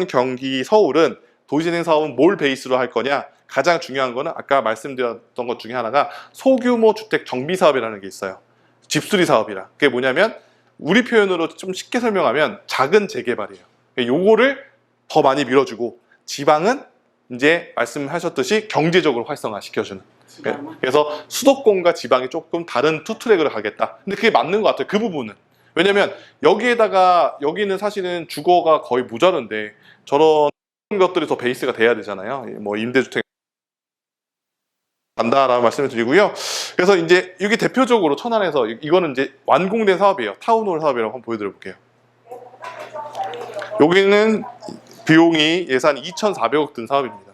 경기, 서울은 도시생 사업은 뭘 베이스로 할 거냐? 가장 중요한 거는 아까 말씀드렸던 것 중에 하나가 소규모 주택 정비 사업이라는 게 있어요. 집수리 사업이라. 그게 뭐냐면 우리 표현으로 좀 쉽게 설명하면 작은 재개발이에요. 요거를 더 많이 밀어주고 지방은 이제 말씀하셨듯이 경제적으로 활성화 시켜주는. 지방은? 그래서 수도권과 지방이 조금 다른 투 트랙으로 가겠다. 근데 그게 맞는 것 같아요. 그 부분은. 왜냐면 여기는 사실은 주거가 거의 모자른데 저런 것들이 더 베이스가 돼야 되잖아요. 뭐 임대주택 간다라고 말씀을 드리고요. 그래서 이제 여기 대표적으로 천안에서 이거는 이제 완공된 사업이에요. 타운홀 사업이라고 한번 보여드려 볼게요. 여기는 비용이 예산이 2,400억 든 사업입니다.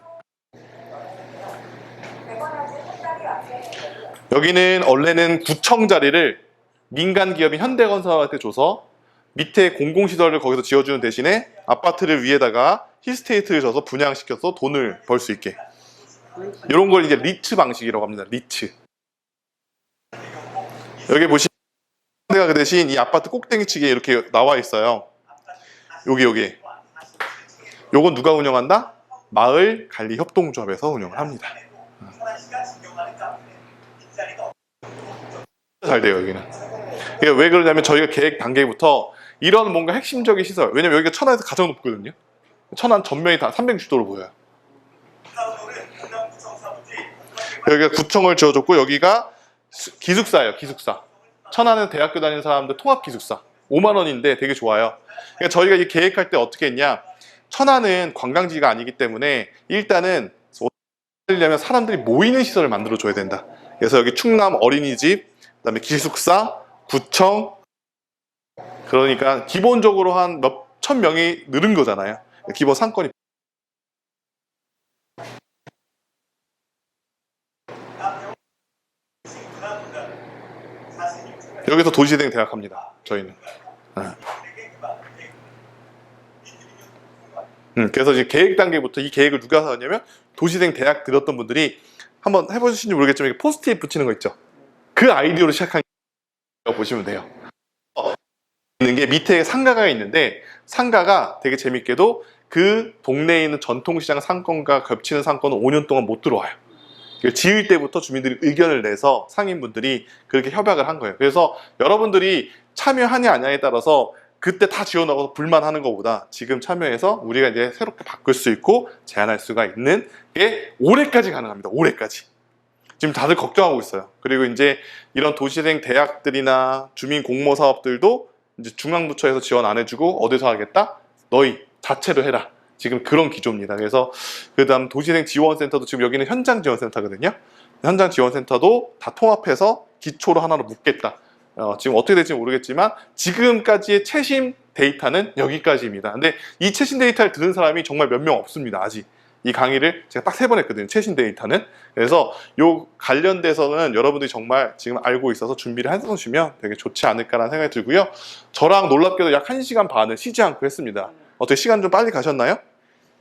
여기는 원래는 구청 자리를 민간 기업인 현대건설한테 줘서 밑에 공공시설을 거기서 지어주는 대신에 아파트를 위에다가 힐스테이트를 줘서 분양시켜서 돈을 벌 수 있게. 이런 걸 이제 리츠 방식이라고 합니다. 리츠. 여기 보시면 그 대신 이 아파트 꼭대기층에 이렇게 나와 있어요. 여기. 요건 누가 운영한다? 마을관리협동조합에서 운영을 합니다. 잘 돼요, 여기는. 이게 왜 그러냐면 저희가 계획 단계부터 이런 뭔가 핵심적인 시설, 왜냐면 여기가 천안에서 가장 높거든요. 천안 전면이 다 360도로 보여요. 여기가 구청을 지어줬고 여기가 기숙사예요, 기숙사. 천안은 대학교 다니는 사람들 통합기숙사. 5만 원인데 되게 좋아요. 그러니까 저희가 이 계획할 때 어떻게 했냐? 천안은 관광지가 아니기 때문에 일단은 하려면 사람들이 모이는 시설을 만들어 줘야 된다. 그래서 여기 충남 어린이집, 그다음에 기숙사, 구청. 그러니까 기본적으로 한 몇천 명이 늘은 거잖아요. 기본 상권이. 여기서 도시재생 대학합니다. 저희는. 그래서 이제 계획 단계부터 이 계획을 누가 하냐면 도시재생 대학 들었던 분들이 한번 해보실지 모르겠지만 이렇게 포스트잇 붙이는 거 있죠. 그 아이디어로 시작한 거 보시면 돼요. 있는 게 밑에 상가가 있는데 상가가 되게 재밌게도 그 동네에 있는 전통시장 상권과 겹치는 상권은 5년 동안 못 들어와요. 지을 때부터 주민들이 의견을 내서 상인분들이 그렇게 협약을 한 거예요. 그래서 여러분들이 참여하냐 안 하냐에 따라서 그때 다 지어나가서 불만하는 것보다 지금 참여해서 우리가 이제 새롭게 바꿀 수 있고 제안할 수가 있는 게 올해까지 가능합니다. 올해까지. 지금 다들 걱정하고 있어요. 그리고 이제 이런 도시재생 대학들이나 주민 공모 사업들도 이제 중앙부처에서 지원 안 해주고 어디서 하겠다? 너희 자체로 해라. 지금 그런 기조입니다. 그래서 그다음 도시재생 지원센터도 지금 여기는 현장 지원센터거든요. 현장 지원센터도 다 통합해서 기초로 하나로 묶겠다. 지금 어떻게 될지 모르겠지만 지금까지의 최신 데이터는 여기까지입니다. 근데 이 최신 데이터를 들은 사람이 정말 몇 명 없습니다. 아직. 이 강의를 제가 딱 3번 했거든요. 최신 데이터는. 그래서 요 관련돼서는 여러분들이 정말 지금 알고 있어서 준비를 해두시면 되게 좋지 않을까라는 생각이 들고요. 저랑 놀랍게도 약 1시간 반을 쉬지 않고 했습니다. 어떻게 시간 좀 빨리 가셨나요?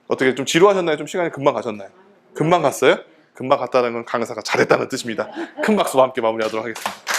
어떻게 좀 지루하셨나요? 좀 시간이 금방 가셨나요? 금방 갔어요? 금방 갔다는 건 강사가 잘했다는 뜻입니다. 큰 박수와 함께 마무리하도록 하겠습니다.